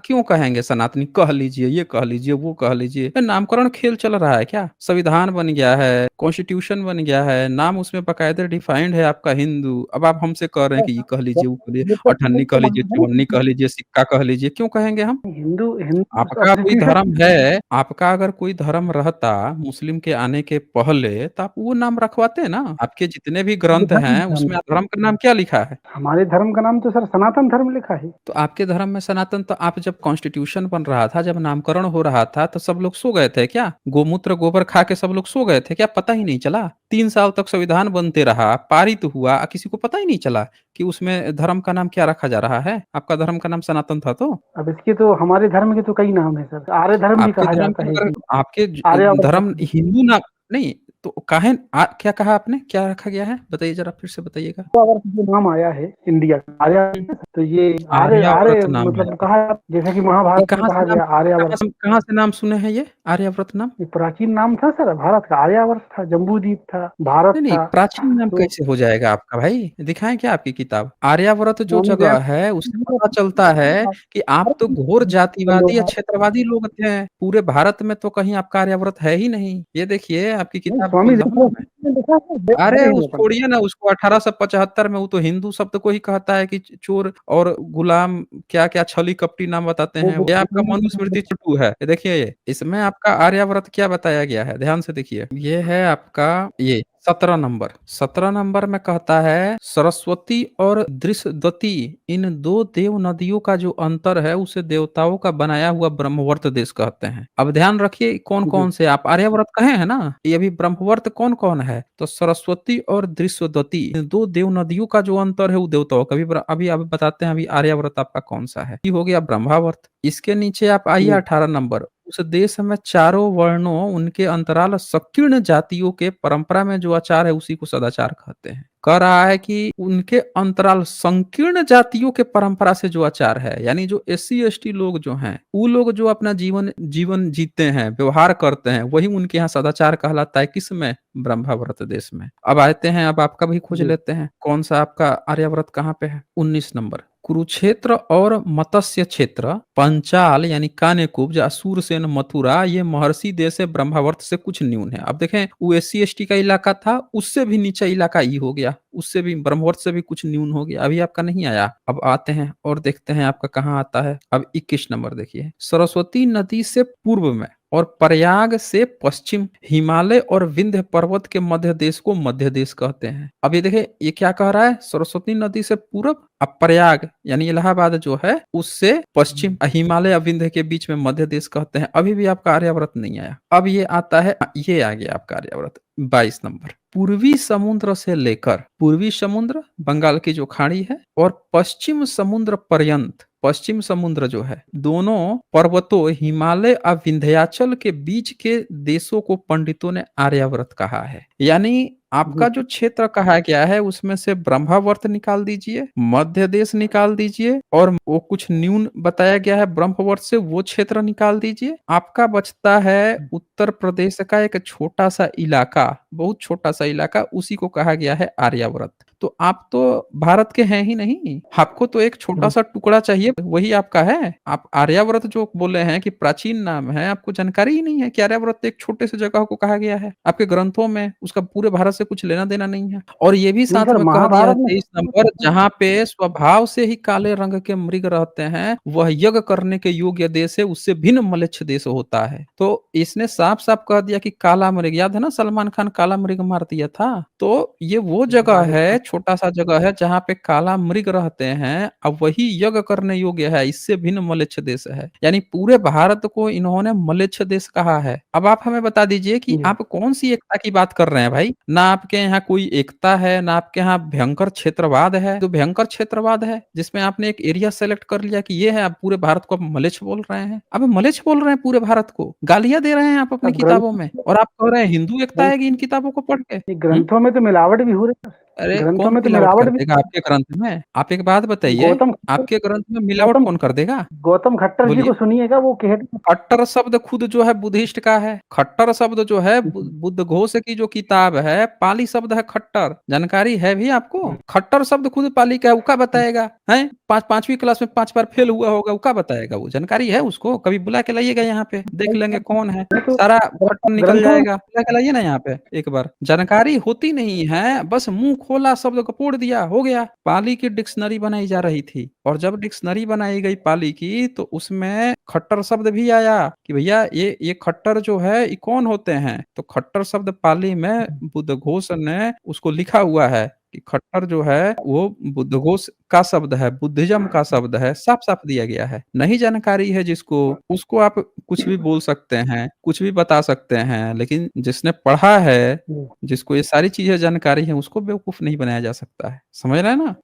क्यों कहेंगे सनातनी? कह लीजिए, ये कह लीजिए, वो कह लीजिए। ये नामकरण खेल चल रहा है क्या? संविधान बन गया है, कॉन्स्टिट्यूशन बन गया है, नाम उसमें बाकायदे डिफाइंड है आपका हिंदू। अब आप हमसे कह रहे हैं कि ये कह लीजिए, वो कह लीजिए, ये तो अठन्नी कह लीजिए, चौवन्नी कह लीजिए, सिक्का कह लीजिए, क्यों कहेंगे हम? हिंदू हिंदू आपका कोई संस्कृति धर्म है, आपका अगर कोई धर्म रहता मुस्लिम के आने के पहले, तो आप वो नाम रखवाते ना। आपके जितने भी ये ग्रंथ धर्म हैं, उसमें धर्म का नाम क्या लिखा है? हमारे धर्म का नाम तो सर सनातन धर्म लिखा है। तो आपके धर्म में सनातन, तो आप जब कॉन्स्टिट्यूशन बन रहा था, जब नामकरण हो रहा था, तो सब लोग सो गए थे क्या? गोमूत्र गोबर खा के सब लोग सो गए थे क्या? पता ही नहीं चला? 3 साल तक संविधान बनते रहा, पारित हुआ, किसी को पता ही नहीं चला कि उसमें धर्म का नाम क्या रखा जा रहा है? आपका धर्म का नाम सनातन था तो? अब इसके तो हमारे धर्म के तो कई नाम है सर, आर्य धर्म भी आपके कहा धर्म जाता के है अगर कि आपके आर्यावर्त धर्म हिंदू ना नहीं, तो काहे क्या कहा आपने? क्या रखा गया है? बताइए जरा, फिर से बताइएगा। आर्यावर्त जो नाम आया है इंडिया का, आर्य तो ये आर्य आर्य आर्यावर्त नाम है। मतलब कहा, जैसे कि ये महाभारत में कहा गया आर्यावर्त। कहाँ से नाम सुने हैं ये आर्यावर्त नाम? ये प्राचीन नाम था सर भारत का, आर्यावर्त था, जम्बूद्वीप था, भारत नहीं, नहीं, था। प्राचीन नाम तो कैसे हो जाएगा आपका भाई? दिखाएँ क्या आपकी किताब? आर्यावर्त जो स्वामी जगह है, उससे पता चलता है कि आप तो घोर जातिवादी या दयानंद क्षेत्रवादी लोग थे। पूरे भारत में तो कहीं आपका आर्यावर्त है ही नहीं। ये देखिए, आपकी नहीं, किताब स्वामी खोल रहा हूँ ना दयानंद मैं। ने लिखा है, अरे देख उस अपन। छोड़िए ना, उसको 1875 में वो तो हिंदू शब्द को ही कहता है कि चोर और गुलाम, क्या-क्या छली कपटी नाम बताते वो हैं। ये आपका वो- मनुस्मृति चटू है। ये देखिए ये, इसमें आपका आर्यावर्त क्या बताया गया है, ध्यान से देखिए। ये है आपका ये 17 नंबर। 17 नंबर में कहता है सरस्वती और दृशदती इन 2 देव नदियों का जो अंतर है, उसे देवताओं का बनाया हुआ ब्रह्मवर्त देश कहते हैं। अब ध्यान रखिए जी कौन-कौन से आप आर्यावर्त कहे हैं ना, ये अभी ब्रह्मवर्त कौन-कौन है? तो सरस्वती और दृश्यवती इन 2 देव नदियों का जो अंतर है, वो देवताओं का। अभी आप बताते हैं अभी आर्यावर्त आपका कौन-सा है? ये हो गया ब्रह्मावर्त। इसके नीचे आप आइए जी 18 नंबर। उस देश में चारों वर्णों उनके अंतराल संकीर्ण जातियों के परंपरा में जो आचार है, उसी को सदाचार कहते हैं। कह रहा है कि उनके अंतराल संकीर्ण जातियों के परंपरा से जो आचार है, यानी जो एससी एसटी लोग जो हैं, वो लोग जो अपना जीवन जीवन जीते हैं, व्यवहार करते हैं, वही उनके यहाँ सदाचार कहलाता है। किसमें? ब्रह्मावर्त देश में। अब आते हैं, अब आपका भी खोज जी लेते हैं, कौन सा आपका आर्यावर्त कहाँ पे है? 19 नंबर। कुरुक्षेत्र और मत्स्य क्षेत्र, पंचाल यानी कान्यकुब्ज, सूरसेन, मथुरा, ये महर्षि देश है, ब्रह्मावर्त से कुछ न्यून है। अब देखें, वो एससी एसटी का इलाका था, उससे भी नीचे इलाका ई हो गया, उससे भी ब्रह्मवर्त से भी कुछ न्यून हो गया। अभी आपका नहीं आया। अब आते हैं और देखते हैं आपका कहाँ आता है। अब 21 नंबर देखिए, सरस्वती नदी से पूर्व में और प्रयाग से पश्चिम, हिमालय और विंध्य पर्वत के मध्य देश को मध्य देश कहते हैं। अब ये देखिए, ये क्या कह रहा है? सरस्वती नदी से पूरब, अब प्रयाग यानी इलाहाबाद जो है, उससे पश्चिम, हिमालय और विंध्य के बीच में मध्य देश कहते हैं। अभी भी आपका आर्यावर्त नहीं आया। अब ये आता है, ये आ गया आपका आर्यावर्त 22 नंबर। पूर्वी समुद्र से लेकर, पूर्वी समुद्र बंगाल की जो खाड़ी है, और पश्चिम समुद्र पर्यंत, पश्चिम समुद्र जो है, दोनों पर्वतों हिमालय और विंध्याचल के बीच के देशों को पंडितों ने आर्यावर्त कहा है। यानी आपका जी जो क्षेत्र कहा गया है, उसमें से ब्रह्मावर्त निकाल दीजिए, मध्य देश निकाल दीजिए, और वो कुछ न्यून बताया गया है ब्रह्मवर्त से, वो क्षेत्र निकाल दीजिए। आपका बचता है उत्तर प्रदेश का एक छोटा सा इलाका, बहुत छोटा सा इलाका, उसी को कहा गया है आर्यावर्त। तो आप तो भारत के हैं ही नहीं, आपको तो एक छोटा सा टुकड़ा चाहिए, वही आपका है। आप आर्यावर्त जो बोले हैं कि प्राचीन नाम है, आपको जानकारी ही नहीं है कि आर्यावर्त एक छोटे से जगह को कहा गया है। आपके ग्रंथों में उसका पूरे भारत से कुछ लेना देना नहीं है। और ये भी नहीं साथ सर, में कह दिया है महाभारत में 23 नंबर, जहाँ पे स्वभाव से ही काले रंग के मृग रहते हैं, वह यज्ञ करने के योग्य देश है, उससे भिन्न म्लेच्छ देश होता है। तो इसने साफ साफ कह दिया कि काला मृग, याद है ना, सलमान खान काला मृग मार दिया था। तो ये वो जगह है, छोटा सा जगह है, जहाँ पे काला मृग रहते हैं, अब वही यज्ञ करने योग्य है, इससे भिन्न म्लेच्छ देश है। यानी पूरे भारत को इन्होंने म्लेच्छ देश कहा है। अब आप हमें बता दीजिए कि जी आप कौन सी एकता की बात कर रहे हैं भाई? ना आपके यहाँ कोई एकता है, ना आपके यहाँ भयंकर क्षेत्रवाद है। जो भयंकर क्षेत्रवाद है, जिसमें आपने एक एरिया सेलेक्ट कर लिया कि ये है, आप पूरे भारत को आप म्लेच्छ बोल रहे हैं। अब म्लेच्छ बोल रहे हैं पूरे भारत को, गालियां दे रहे हैं आप अपनी अब ग्रंथ किताबों में, और आप कह रहे हैं हिंदू एकता आएगी इन किताबों को पढ़ के। ग्रंथों में तो मिलावट भी हो रही है। अरे ग्रंथों कौन में तो मिलावट मिलावट कर भी। देगा आपके ग्रंथ में? आप एक बात बताइए, गौतम आपके ग्रंथ में मिलावट गौतम कौन कर देगा? गौतम खट्टर जी बोलिए। को सुनिएगा, वो कहते खट्टर शब्द खुद जो है बुद्धिस्ट का है। खट्टर शब्द जो है बुद्ध घोष की जो किताब है, पाली शब्द है खट्टर। जानकारी है भी आपको? खट्टर शब्द खुद पाली का है, उका बताएगा है। पांचवी क्लास में 5 बार फेल हुआ होगा, उका बताएगा। वो जानकारी है उसको? कभी बुला के लाइएगा यहाँ पे, देख लेंगे कौन है। तो सारा खट्टर निकल ग्रंथों में। जाएगा। बुला के लाइए ना यहाँ पे एक बार। जानकारी होती नहीं है, बस मुंह खोला, शब्द को पोड़ दिया, हो गया। पाली की डिक्शनरी बनाई जा रही थी, और जब डिक्शनरी बनाई गई पाली की, तो उसमें खट्टर शब्द भी आया कि भैया ये खट्टर जो है ये कौन होते हैं। तो खट्टर शब्द पाली में बुद्धघोष ने उसको लिखा हुआ है कि खट्टर जो है वो बुद्धघोष का शब्द है, बुद्धिज्म का शब्द है। साफ साफ दिया गया है। नहीं जानकारी है जिसको, उसको आप कुछ भी बोल सकते हैं, कुछ भी बता सकते हैं, लेकिन जिसने पढ़ा है, जिसको ये सारी चीजें जानकारी है, उसको बेवकूफ नहीं बनाया जा सकता है। समझ रहे हैं ना?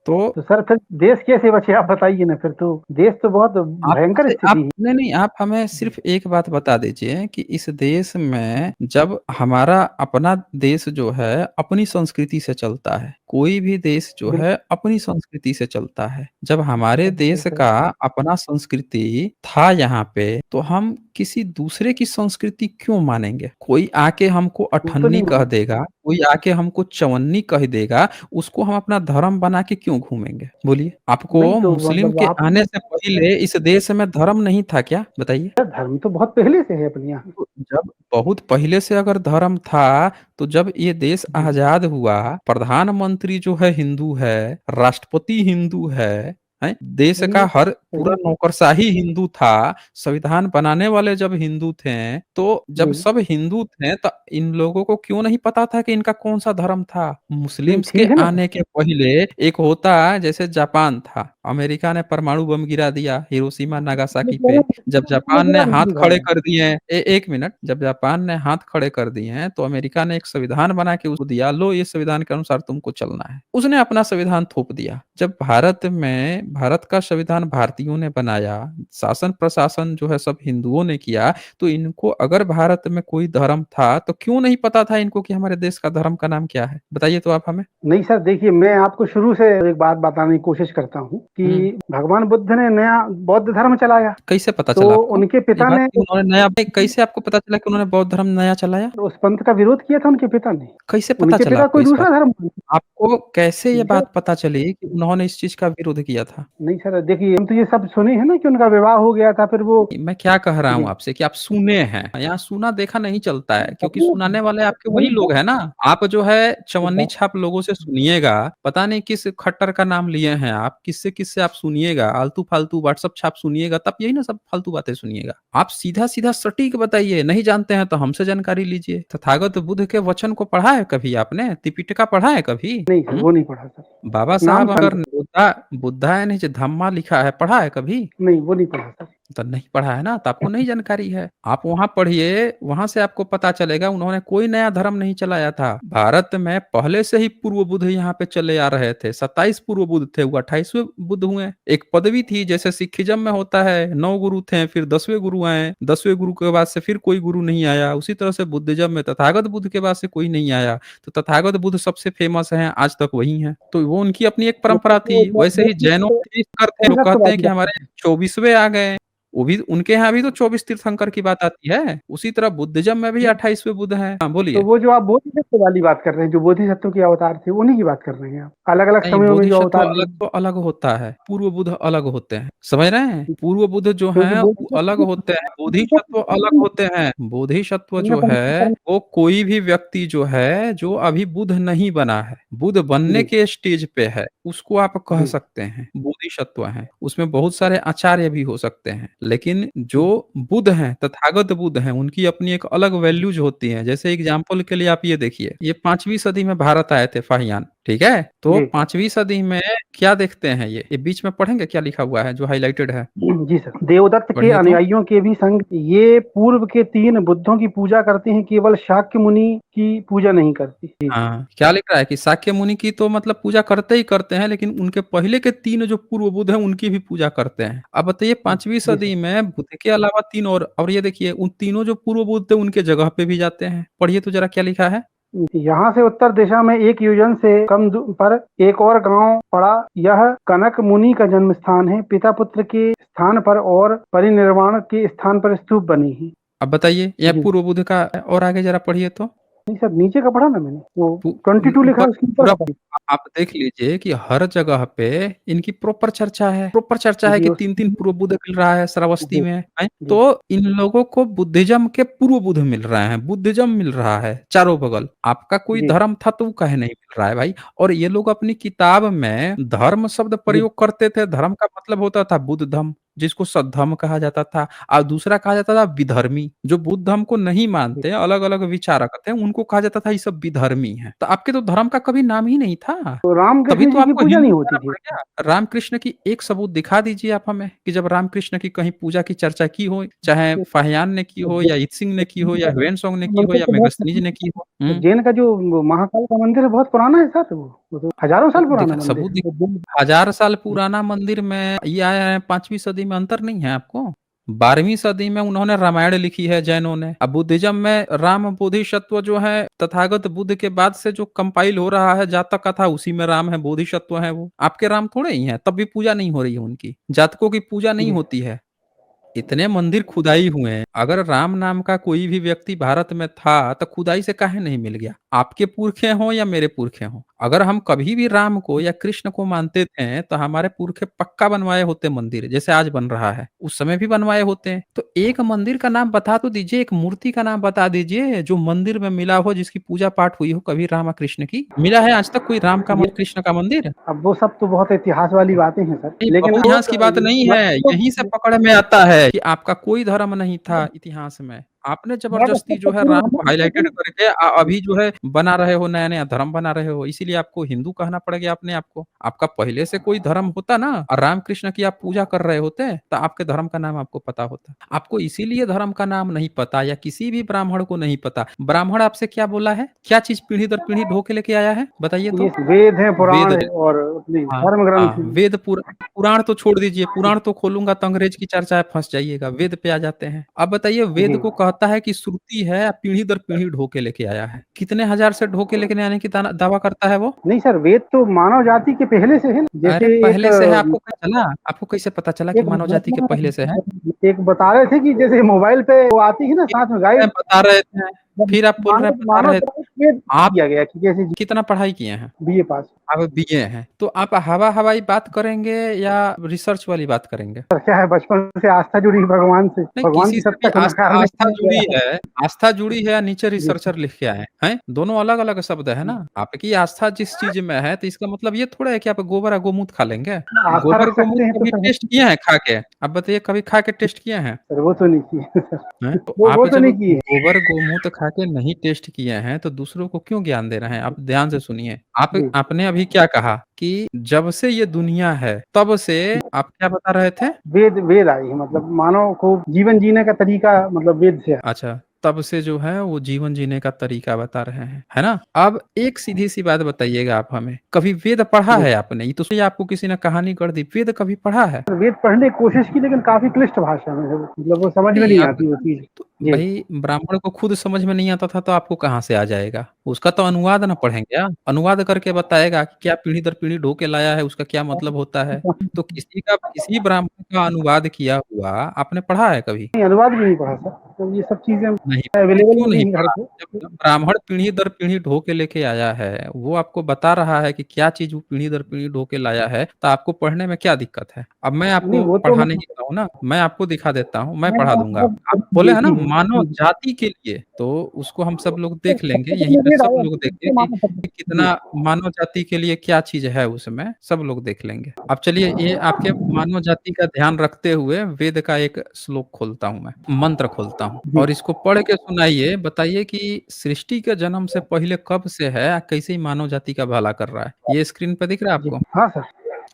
तो तो सर फिर देश कैसे बचे, आप बताइए ना। फिर तो देश तो बहुत आप भयंकर आप स्थिति है। नहीं नहीं, आप हमें सिर्फ एक बात बता दीजिए कि इस देश में जब हमारा अपना देश जो है अपनी संस्कृति से चलता है, कोई भी देश जो है अपनी संस्कृति से चलता है। जब हमारे देश बिल्कुल का अपना संस्कृति था यहाँ पे, तो हम किसी दूसरे की संस्कृति क्यों मानेंगे? कोई आके हमको वो तो अठन्नी नहीं कह मानते। देगा, कोई आके हमको चवन्नी कह देगा, उसको हम अपना धर्म बना के क्यों घूमेंगे? बोलिए। नहीं आपको तो मुस्लिम मतलब के आप, आने से पहले इस देश में धर्म नहीं था क्या? बताइए। धर्म तो बहुत पहले से है अपने यहाँ। तो जब बहुत पहले से अगर धर्म था, तो जब ये देश आजाद हुआ, प्रधानमंत्री जो है हिंदू है, राष्ट्रपति हिंदू है, देश का ये हर पूरा सही है। नौकरशाही हिंदू था, संविधान बनाने वाले जब हिंदू थे, तो जब जी। सब हिंदू थे, तो इन लोगों को क्यों नहीं पता था कि इनका कौन सा धर्म था? नहीं मुस्लिम्स के ठीक है ना। आने के पहले एक होता, जैसे जापान था, अमेरिका ने परमाणु बम गिरा दिया हिरोशिमा नागासाकी पे। जब जापान ने हाथ खड़े कर दिए, एक मिनट, जब जापान ने हाथ खड़े कर दिए हैं, तो अमेरिका ने एक संविधान बना के उसको दिया, लो ये संविधान के अनुसार तुमको चलना है। उसने अपना संविधान थोप दिया। जब भारत का संविधान भारतीयों ने बनाया, शासन प्रशासन जो है सब हिंदुओं ने किया, तो इनको अगर भारत में कोई धर्म था, तो क्यों नहीं पता था इनको कि हमारे देश का धर्म का नाम क्या है? बताइए तो आप हमें। नहीं सर, देखिए मैं आपको शुरू से एक बात बताने की कोशिश करता हूँ हम्म। कि भगवान बुद्ध ने नया बौद्ध धर्म चलाया। कैसे पता तो चला आपको उनके ये पिता बात ने कि उन्होंने नया, कैसे आपको पता चला कि उन्होंने बौद्ध धर्म नया चलाया? उस पंथ का विरोध किया था उनके पिता ने। कैसे पता उनके चला पिता आपको कोई इस बात? दूसरा धर्म मानते आपको कैसे ये थे। बात पता चली कि उन्होंने इस चीज का विरोध किया था? नहीं सर, देखिए हम तो ये सब सुने हैं ना कि उनका विवाह हो गया था, फिर वो। मैं क्या कह रहा हूँ जी। आपसे कि आप सुने हैं, यहाँ सुना देखा नहीं चलता है, क्योंकि अपने सुनाने वाले आपके वही वही लोग तो हैं ना। आप जो है चवन्नी बात। छाप लोगों से सुनिएगा, पता नहीं किस खट्टर का नाम लिए हैं आप, किससे किससे आप सुनिएगा, आलतू फालतू व्हाट्सअप छाप सुनिएगा, तब यही ना सब फालतू बातें सुनिएगा। आप सीधा सीधा सटीक बताइए, नहीं जानते हैं तो हमसे जानकारी लीजिए। तथागत बुद्ध के वचन को पढ़ा है कभी आपने? त्रिपिटका पढ़ा है कभी? नहीं सर, वो नहीं पढ़ा सर। बाबा नाम साहब सुना अगर बुद्धा ने जो धम्मा लिखा है, पढ़ा है कभी? नहीं, वो नहीं पढ़ा सर। तो नहीं पढ़ा है ना, तो आपको नहीं जानकारी है। आप वहां पढ़िए, वहां से आपको पता चलेगा उन्होंने कोई नया धर्म नहीं चलाया था। भारत में पहले से ही पूर्व बुद्ध यहाँ पे चले आ रहे थे। 27 पूर्व बुद्ध थे, वो 28वें बुद्ध हुए। एक पदवी थी, जैसे सिखिज्म में होता है 9 गुरु थे, फिर 10वें गुरु आए, 10वें गुरु के बाद से फिर कोई गुरु नहीं आया। उसी तरह से बुद्धिज्म में तथागत बुद्ध के बाद से कोई नहीं आया। तो तथागत बुद्ध सबसे फेमस हैं, आज तक वही हैं। तो वो उनकी अपनी एक परंपरा थी। वैसे ही जैनों में तीर्थंकर थे, वो कहते हैं कि हमारे 24वें आ गए। वो भी उनके यहाँ भी तो 24 तीर्थंकर की बात आती है। उसी तरह बुद्धिज्म में भी 28वें बुद्ध हैं। हाँ तो बोलिए। वो जो आप बोधिसत्व वाली बात कर रहे हैं, जो बोधिसत्व के अवतार थे, उन्हीं की बात कर रहे हैं आप। अलग अलग नहीं, समयों में जो बोधिसत्व अवतार लिए। अलग तो अलग होता है, पूर्व बुद्ध अलग होते हैं। समझ रहे हैं? पूर्व बुद्ध जो क्योंकि हैं वो अलग बोधिसत्व होते हैं, बोधिसत्व अलग होते हैं। बोधिसत्व जो है वो कोई भी व्यक्ति जो है, जो अभी बुद्ध नहीं बना है, बुद्ध बनने जी के स्टेज पे है, उसको आप कह जी सकते हैं बोधिसत्व है। उसमें बहुत सारे आचार्य भी हो सकते हैं, लेकिन जो बुद्ध हैं, तथागत बुद्ध हैं, उनकी अपनी एक अलग वैल्यूज होती है। जैसे एग्जाम्पल के लिए आप ये देखिए, ये 5वीं सदी में भारत आए थे फाहियान, ठीक है? तो जी 5वीं सदी में क्या देखते हैं, ये बीच में पढ़ेंगे क्या लिखा हुआ है जो हाईलाइटेड है? जी सर। देवदत्त के पढ़िए तो। अनुयायियों के भी संग ये पूर्व के 3 बुद्धों की पूजा करते हैं, केवल शाक्य मुनि की पूजा नहीं करती। जी। हाँ, क्या लिख रहा है कि शाक्य मुनि की तो मतलब पूजा करते ही करते हैं, लेकिन उनके पहले के 3 जो पूर्व बुद्ध हैं उनकी भी पूजा करते हैं। अब बताइए 5वीं जी सर। सदी में बुद्ध के अलावा 3 और ये देखिए, उन तीनों जो पूर्व बुद्ध थे उनके जगह पे भी जाते हैं। पढ़िए तो जरा क्या लिखा है। यहाँ से उत्तर दिशा में 1 योजन से कम पर एक और गांव पड़ा। यह कनक मुनि का जन्म स्थान है। पिता पुत्र के स्थान पर और परिनिर्वाण के स्थान पर स्तूप बनी है। अब बताइए, यह जी। पूर्व बुद्ध का और आगे जरा पढ़िए तो। नहीं सर, नीचे का पढ़ा ना मैंने, वो पू- 22 लिखा है, उसके ऊपर पूरा का पढ़ा। आप देख लीजिए कि हर जगह पे इनकी प्रॉपर चर्चा है, प्रॉपर चर्चा है जी कि 3-3 पूर्व बुद्ध मिल रहा है श्रावस्ती जी में है। जी तो इन लोगों को बुद्धिज्म के पूर्व बुद्ध मिल रहे हैं, बुद्धिज्म मिल रहा है चारों बगल। आपका कोई जी धर्म था तो वो काहे नहीं मिल रहा है भाई। और ये लोग अपनी किताब में धर्म शब्द जी प्रयोग करते थे। धर्म का मतलब होता था बुद्ध धर्म, जिसको सद्धर्म कहा जाता था, और दूसरा कहा जाता था विधर्मी। जो बुद्ध धर्म को नहीं जी। मानते, अलग अलग विचारक थे, उनको कहा जाता था ये सब विधर्मी है। तो आपके तो धर्म का कभी नाम ही नहीं था, तो तभी रामकृष्ण तो जी की आपको पूजा हिंदू नहीं होती कहना थी। पड़ गया। रामकृष्ण की एक सबूत दिखा दीजिए आप हमें कि जब रामकृष्ण की कहीं पूजा की चर्चा की हो, चाहे फाहियान ने की हो, या इत सिंह ने की हो, या ह्वेन ने की हो, मंदिर या तो मेगस्थनीज बहुत, ने की हो। जैन का जो महाकाल का मंदिर है बहुत पुराना है सर। वो तो हजारों तो साल पुराना दिखा मंदिर सबूत है दिख वो हजार साल पुराना मंदिर में ये आया है, 5वीं सदी में अंतर नहीं है आपको। 12वीं सदी में उन्होंने रामायण लिखी है जैनों ने। अब बुद्धिज्म में राम बोधिसत्व जो है तथागत बुद्ध के बाद से जो कंपाइल हो रहा है जातक कथा, उसी में राम है, बोधिसत्व है। वो आपके राम थोड़े ही हैं, तब भी पूजा नहीं हो रही है उनकी। जातकों की पूजा नहीं जी। होती है। इतने मंदिर खुदाई हुए हैं। अगर राम नाम का कोई भी व्यक्ति भारत में था तो खुदाई से काहे नहीं मिल गया? आपके पुरखे हों या मेरे पुरखे हों, अगर हम कभी भी राम को या कृष्ण को मानते थे तो हमारे पुरखे पक्का बनवाए होते मंदिर, जैसे आज बन रहा है, उस समय भी बनवाए होते। तो एक मंदिर का नाम बता तो दीजिए, एक मूर्ति का नाम बता दीजिए जो मंदिर में मिला हो, जिसकी पूजा पाठ हुई हो कभी राम और कृष्ण की। मिला है आज तक कोई राम का ये कृष्ण का मंदिर? अब वो सब तो बहुत इतिहास वाली बातें हैं सर, नहीं, लेकिन बहुत इतिहास की बात नहीं है, यहीं से पकड़ में आता है कि आपका कोई धर्म नहीं था इतिहास में। आपने जबरदस्ती जो है राम को हाइलाइटेड करके अभी जो है बना रहे हो, नया नया धर्म बना रहे हो, इसीलिए आपको हिंदू कहना पड़ गया अपने आप को। आपका पहले से कोई धर्म होता ना और राम कृष्ण की आप पूजा कर रहे होते तो आपके धर्म का नाम आपको पता होता। आपको इसीलिए धर्म का नाम नहीं पता, या किसी भी ब्राह्मण को नहीं पता। ब्राह्मण आपसे क्या बोला है, क्या चीज पीढ़ी दर पीढ़ी ढो के लेके आया है, बताइए ये तो। वेद है, पुराण वेद। है और अपने हाँ, धर्म ग्रंथ हाँ, हैं। वेद पुराण तो छोड़ दीजिए, पुराण तो खोलूंगा तो अंग्रेज की चर्चा है, फंस जाइएगा। वेद पे आ जाते हैं। अब बताइए, वेद जी। को कहता है कि श्रुति है, पीढ़ी दर पीढ़ी ढो के लेके आया है। कितने हजार से ढो के लेके आने की दावा करता है वो? नहीं सर, वेद तो मानव जाति के पहले से है ना। अरे जैसे पहले से है, आपको कैसे चला? आपको कैसे पता चला कि एक मानव जाति के पहले से है? एक बता रहे थे कि जैसे मोबाइल पे वो आती है ना साथ में गाइड, बता रहे थे, फिर आप बोल रहे हैं बता मानव रहे थे। जाति के वेद आप किया गया कि कैसे कितना पढ़ाई किए हैं? बीए पास। आप बीए हैं तो आप हवा हवाई बात करेंगे या रिसर्च वाली बात करेंगे? सर क्या है, बचपन से आस्था जुड़ी है भगवान से, नहीं, भगवान किसी की से भी सत्ता को नकारने आस्था नहीं जुड़ी गया है, आस्था जुड़ी है या नीचे जी। रिसर्चर लिख के आए हैं, दोनों अलग अलग शब्द है ना। आपकी आस्था जिस चीज में है तो इसका मतलब ये थोड़ा है कि आप गोबर और गोमूत्र खा लेंगे। आस्था गोबर रख सकते हैं गोमूत्र तो कभी सर, टेस्ट किए हैं खा के? आप बताइए, कभी खा के टेस्ट किए हैं? सर वो तो नहीं किए हैं? सर, तो वो आप तो जब नहीं किए। गोबर गोमूत्र खा के नहीं टेस्ट किए हैं तो दूसरों को क्यों ज्ञान दे रहे हैं? आप ध्यान से सुनिए। जी। आपने अभी क्या कहा कि जब से ये दुनिया है तब से, आप क्या बता रहे थे? वेद वेद आई है, मतलब मानव को जीवन जीने का तरीका मतलब वेद से है। अच्छा, तब से जो है वो जीवन जीने का तरीका बता रहे हैं, है ना? अब एक सीधी सी बात बताइएगा आप हमें, कभी वेद पढ़ा जी। है आपने? ये तो ये आपको किसी ने कहानी कर दी, वेद कभी पढ़ा है? वेद पढ़ने की कोशिश की लेकिन काफी क्लिष्ट भाषा में है वो, मतलब वो समझ में नहीं, नहीं आप आती वो चीज। तो जी। भाई ब्राह्मण को खुद समझ में नहीं आता था तो आपको कहाँ से आ जाएगा? उसका तो अनुवाद ना पढ़ेंगे आप? अनुवाद करके बताएगा कि क्या पीढ़ी दर पीढ़ी ढो के लाया है, उसका क्या मतलब होता है। तो किसी ब्राह्मण का अनुवाद किया हुआ आपने पढ़ा है कभी? नहीं, अनुवाद भी नहीं पढ़ा सर, तो ये सब चीजें नहीं, अवेलेबल क्यों भी नहीं नहीं घर पढ़ा? पे। जब ब्राह्मण पीढ़ी दर पीढ़ी ढो के लेके आया है, वो आपको बता रहा है कि क्या चीज़ वो पीढ़ी दर पीढ़ी ढो के लाया है, तो आपको पढ़ने में क्या दिक्कत है? अब मैं नहीं आपको वो तो पढ़ाने की कहूँ ना, मैं आपको दिखा देता हूँ, मैं पढ़ा दूँगा। आप बोले जी हैं ना जी मानव जी। जाति के लिए, तो उसको हम सब लोग देख लेंगे, सबसे यहीं पहले पे वेद सब आया लोग देखेंगे उसके कि मानव शब्द। जी। कितना मानव जाति के लिए क्या चीज़ है उसमें, सब लोग देख लेंगे। अब चलिए, ये आपके मानव जाति का ध्यान रखते हुए वेद का एक श्लोक खोलता हूँ मैं, मंत्र खोलता हूँ जी और इसको पढ़ के सुनाइए। बताइए कि सृष्टि के जन्म से पहले कब से है, कैसे ही मानव जाति का भला कर रहा है। ये स्क्रीन पे दिख रहा है जी। आपको? हाँ सर।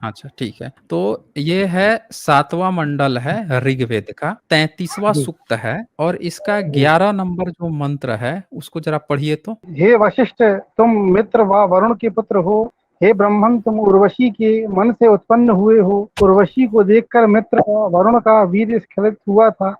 अच्छा, ठीक है। तो ये है 7वां मंडल है ऋग्वेद का, 33वां जी सूक्त है और इसका जी। 11 नंबर जो मंत्र है उसको जरा पढ़िए तो। हे वशिष्ठ, तुम मित्र व वरुण के पुत्र हो। हे ब्रह्मन, तुम उर्वशी के मन से उत्पन्न हुए हो। उर्वशी को देखकर मित्र व वरुण का वीर्य स्खलित हुआ था।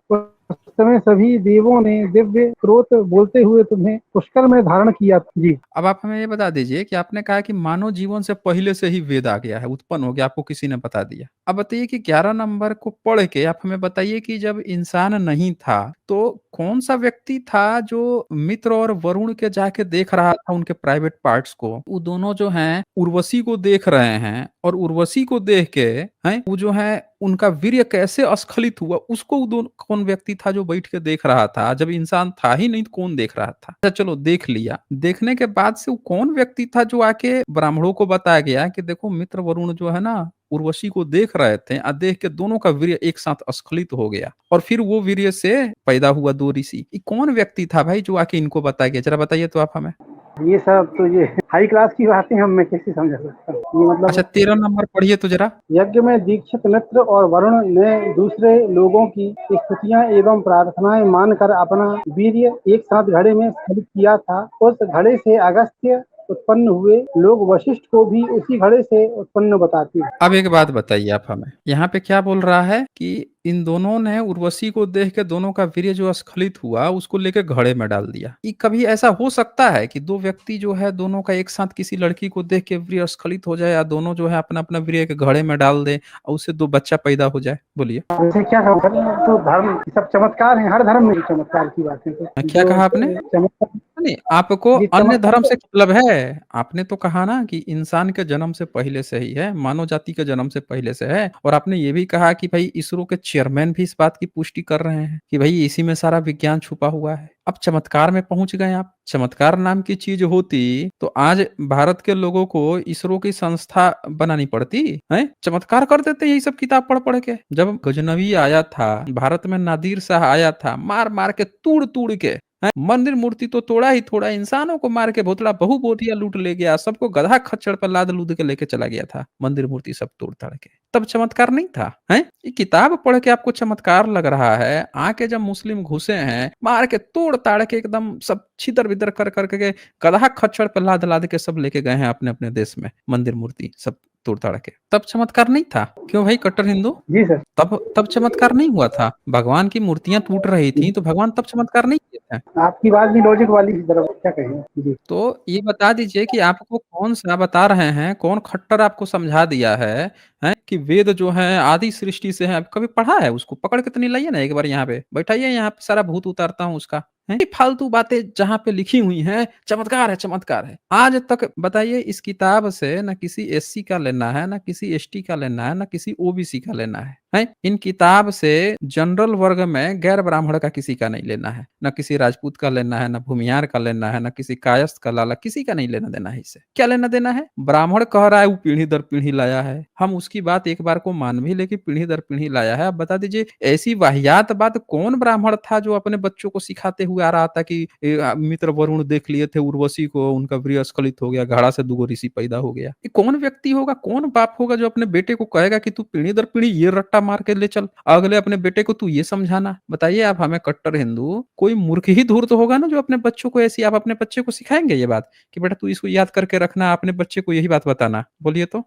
उस समय सभी देवों ने दिव्य स्रोत बोलते हुए तुम्हें पुष्कर में धारण किया था। जी। अब आप हमें ये बता दीजिए कि आपने कहा कि मानव जीवन से पहले से ही वेद आ गया है, उत्पन्न हो गया, आपको किसी ने बता दिया। अब बताइए कि 11 नंबर को पढ़ के आप हमें बताइए कि जब इंसान नहीं था, तो कौन-सा व्यक्ति था जो मित्र और वरुण के जाके देख रहा था उनके प्राइवेट पार्ट्स को? वो दोनों जो हैं उर्वशी को देख रहे हैं और उर्वशी को देख के हैं, वो जो है उनका वीर्य कैसे अस्खलित हुआ, उसको वो कौन व्यक्ति था जो बैठ के देख रहा था? जब इंसान था ही नहीं तो कौन देख रहा था? अच्छा चलो देख लिया। देखने के बाद से वो कौन व्यक्ति था जो आके ब्राह्मणों को बताया गया कि देखो मित्र वरुण जो है ना, उर्वशी को देख रहे थे और देख के दोनों का वीर्य एक साथ अस्खलित हो गया और फिर वो वीर्य से पैदा हुआ 2 ऋषि। ये कौन व्यक्ति था भाई जो आके इनको बताया गया? ज़रा बताइए तो आप हमें। ये सब तो ये हाई क्लास की बातें हम मैं कैसे समझा सकता हूँ। ये अच्छा मतलब 13 नंबर पढ़िए तो ज़रा। यज्ञ में दीक्षित मित्र और वरुण ने दूसरे लोगों की स्तुतियां एवं प्रार्थनाएं मानकर अपना वीर्य एक साथ घड़े में स्खलित किया था। उस घड़े से अगस्त्य उत्पन्न हुए। लोग वशिष्ठ को भी उसी घड़े से उत्पन्न बताते हैं। अब एक बात बताइए आप हमें, यहाँ पे क्या बोल रहा है कि इन दोनों ने उर्वशी को देख के दोनों का वीर्य जो अस्खलित हुआ उसको लेके घड़े में डाल दिया। ये कभी ऐसा हो सकता है कि 2 व्यक्ति जो है दोनों का एक साथ किसी लड़की को देख के वीर्य अस्खलित हो जाए या दोनों जो है अपना-अपना वीर्य एक घड़े में डाल दें और उससे 2 बच्चा पैदा हो जाए? बोलिए। वैसे क्या कहूँ सर, ये तो धर्म ये सब चमत्कार है, हर धर्म में ये चमत्कार की बातें तो क्या जो कहा आपने? चमत्कार नहीं, आपको ये अन्य चमत्कार धर्म तो से मतलब है। आपने तो कहा ना कि इंसान के जन्म से पहले से ही है, मानव जाति के जन्म से पहले से है और आपने ये भी कहा कि भाई इसरो के चेयरमैन भी इस बात की पुष्टि कर रहे हैं कि भाई इसी में सारा विज्ञान छुपा हुआ है। अब चमत्कार में पहुँच गए आप। चमत्कार नाम की चीज़ होती तो आज भारत के लोगों को इसरो की संस्था बनानी पड़ती, हैं? चमत्कार कर देते यही सब किताब पढ़-पढ़ के। जब गजनवी आया था, भारत में नादिर शाह आया था, मार-मार के, तूड़-तूड़ के हैं? मंदिर मूर्ति तो तोड़ा ही थोड़ा, इंसानों को मार के भोतला बहु-बोधिया लूट ले गया, सबको गधा खच्चर पे लाद-लूद के लेके चला गया था, मंदिर मूर्ति सब तोड़-ताड़ के। तब चमत्कार नहीं था, हैं? ये किताब पढ़ के आपको चमत्कार लग रहा है, आके जब मुस्लिम घुसे हैं, मार के तोड़-ताड़ के एकदम सब छितर-बितर कर के गधा खच्चर पे लाद-लाद के सब लेके गए हैं अपने-अपने देश में, मंदिर मूर्ति सब तोड़-ताड़ के। तब चमत्कार नहीं था? क्यों भाई कट्टर हिंदू? जी सर। तब तब चमत्कार नहीं हुआ था? भगवान की मूर्तियाँ टूट रही थी, तो भगवान तब चमत्कार नहीं किए थे? आपकी बात भी लॉजिक वाली ही तरफ क्या कहें। जी। तो ये बता दीजिए कि आपको कौन-सा बता रहे हैं, कौन खट्टर आपको समझा दिया है, हैं? कि वेद जो है आदि सृष्टि से है, आप कभी पढ़ा है उसको? पकड़ के तो नहीं लाइए ना एक बार यहाँ पे, बैठाइए यहाँ पे सारा भूत उतारता हूँ उसका, हैं? ये फालतू बातें जहाँ पे लिखी हुई हैं, चमत्कार है, चमत्कार है। आज तक बताइए इस किताब से ना किसी एससी का लेना है, ना किसी एसटी का लेना है, ना किसी ओबीसी का लेना है, हैं? इन किताब से जनरल वर्ग में गैर ब्राह्मण का किसी का नहीं लेना है, ना किसी राजपूत का लेना है, ना भूमिहार का लेना है, ना किसी कायस्थ का लाला, किसी का नहीं लेना देना है इससे। क्या लेना देना है? ब्राह्मण कह रहा है वो पीढ़ी दर पीढ़ी लाया है। हम उसकी बात एक बार को मान भी ले कि पीढ़ी दर पीढ़ी लाया है। अब बता दीजिए ऐसी वाहियात बात कौन ब्राह्मण था जो अपने बच्चों को सिखाते हुए आ रहा था कि मित्र वरुण देख लिए थे उर्वशी को, उनका वीर्य स्खलित हो गया, घड़ा से 2 ऋषि पैदा हो गया। ये कौन व्यक्ति होगा, कौन बाप होगा जो अपने बेटे को कहेगा कि तू पीढ़ी दर पीढ़ी ये रट्टा मार के ले चल, अगले अपने बेटे को तू ये समझाना। बताइए आप हमें कट्टर हिंदू, कोई मूर्ख ही धूर्त होगा ना जो अपने बच्चों को ऐसी आप अपने बच्चे को सिखाएँगे ये बात कि बेटा तू इसको याद करके रखना, अपने बच्चे को यही बात बताना? बोलिए तो?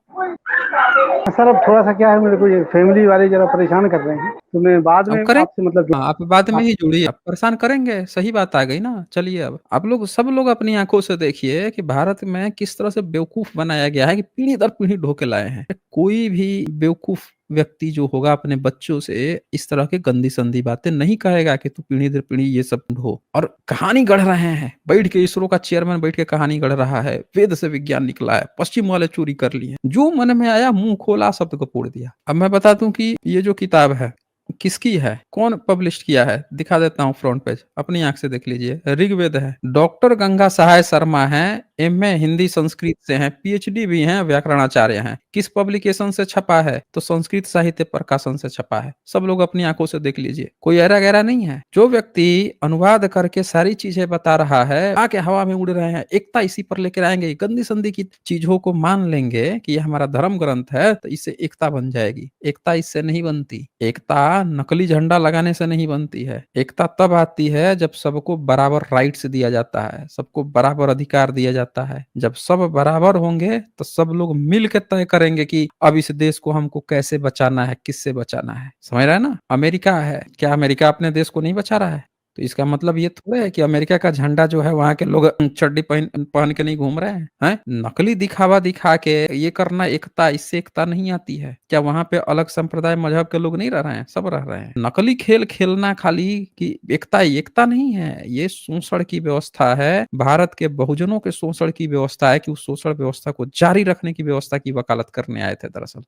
सर अब थोड़ा-सा क्या है, मेरे को ये फैमिली वाले ज़रा परेशान कर रहे हैं, तो मैं बाद अब में करें आपसे मतलब हाँ, आप बाद में आप ही जुड़िए, आप परेशान करेंगे, सही बात आ गई ना। चलिए अब आप लोग सब लोग अपनी आँखों से देखिए कि भारत में किस तरह से बेवकूफ़ बनाया गया है कि पीढ़ी दर पीढ़ी ढो के लाए हैं। कोई भी बेवकूफ़ व्यक्ति जो होगा अपने बच्चों से इस तरह की गंदी-संदी बातें नहीं कहेगा कि तू पीढ़ी दर पीढ़ी ये सब ढो और कहानी गढ़ रहे हैं। बैठ के इसरो का चेयरमैन बैठ के कहानी गढ़ रहा है, वेद से विज्ञान निकला है, पश्चिम वाले चोरी कर लिए। जो मन में आया मुँह खोला शब्द को पोड़ दिया। अब मैं बता दूँ कि ये जो किताब है किसकी है? कौन पब्लिश किया है? दिखा देता हूँ फ्रंट पेज, अपनी आँख से देख लीजिए। ऋग्वेद है, डॉक्टर गंगा सहाय शर्मा हैं, एमए हिंदी संस्कृत से हैं, पीएचडी भी हैं, व्याकरणाचार्य हैं। किस पब्लिकेशन से छपा है? तो संस्कृत साहित्य प्रकाशन से छपा है। सब लोग अपनी आँखों से देख लीजिए, कोई ऐरा-गैरा नहीं है। जो व्यक्ति अनुवाद करके सारी चीज़ें बता रहा है, आके हवा में उड़ रहे हैं, एकता इसी पर लेकर आएँगे, गंदी-संदी की चीज़ों को मान लेंगे कि ये हमारा धर्म ग्रंथ है, तो इससे एकता बन जाएगी। एकता इससे नहीं बनती। एकता नकली झंडा लगाने से नहीं बनती है। एकता तब आती है जब सबको बराबर राइट्स दिया जाता है, सबको बराबर अधिकार दिया जाता जाता है। जब सब बराबर होंगे तो सब लोग मिल के तय करेंगे कि अब इस देश को हमको कैसे बचाना है, किससे बचाना है। समझ रहे हैं ना? अमेरिका है, क्या अमेरिका अपने देश को नहीं बचा रहा है? तो इसका मतलब ये थोड़ा है कि अमेरिका का झंडा जो है वहाँ के लोग चड्डी पहन पहन के नहीं घूम रहे हैं, हैं? नकली दिखावा दिखा के ये करना एकता, इससे एकता नहीं आती है। क्या वहाँ पे अलग संप्रदाय मज़हब के लोग नहीं रह रहे हैं? सब रह रहे हैं। नकली खेल खेलना खाली कि एकता नहीं है, ये शोषण की व्यवस्था है। भारत के बहुजनों के शोषण की व्यवस्था है कि उस शोषण व्यवस्था को जारी रखने की व्यवस्था की वकालत करने आए थे दरअसल।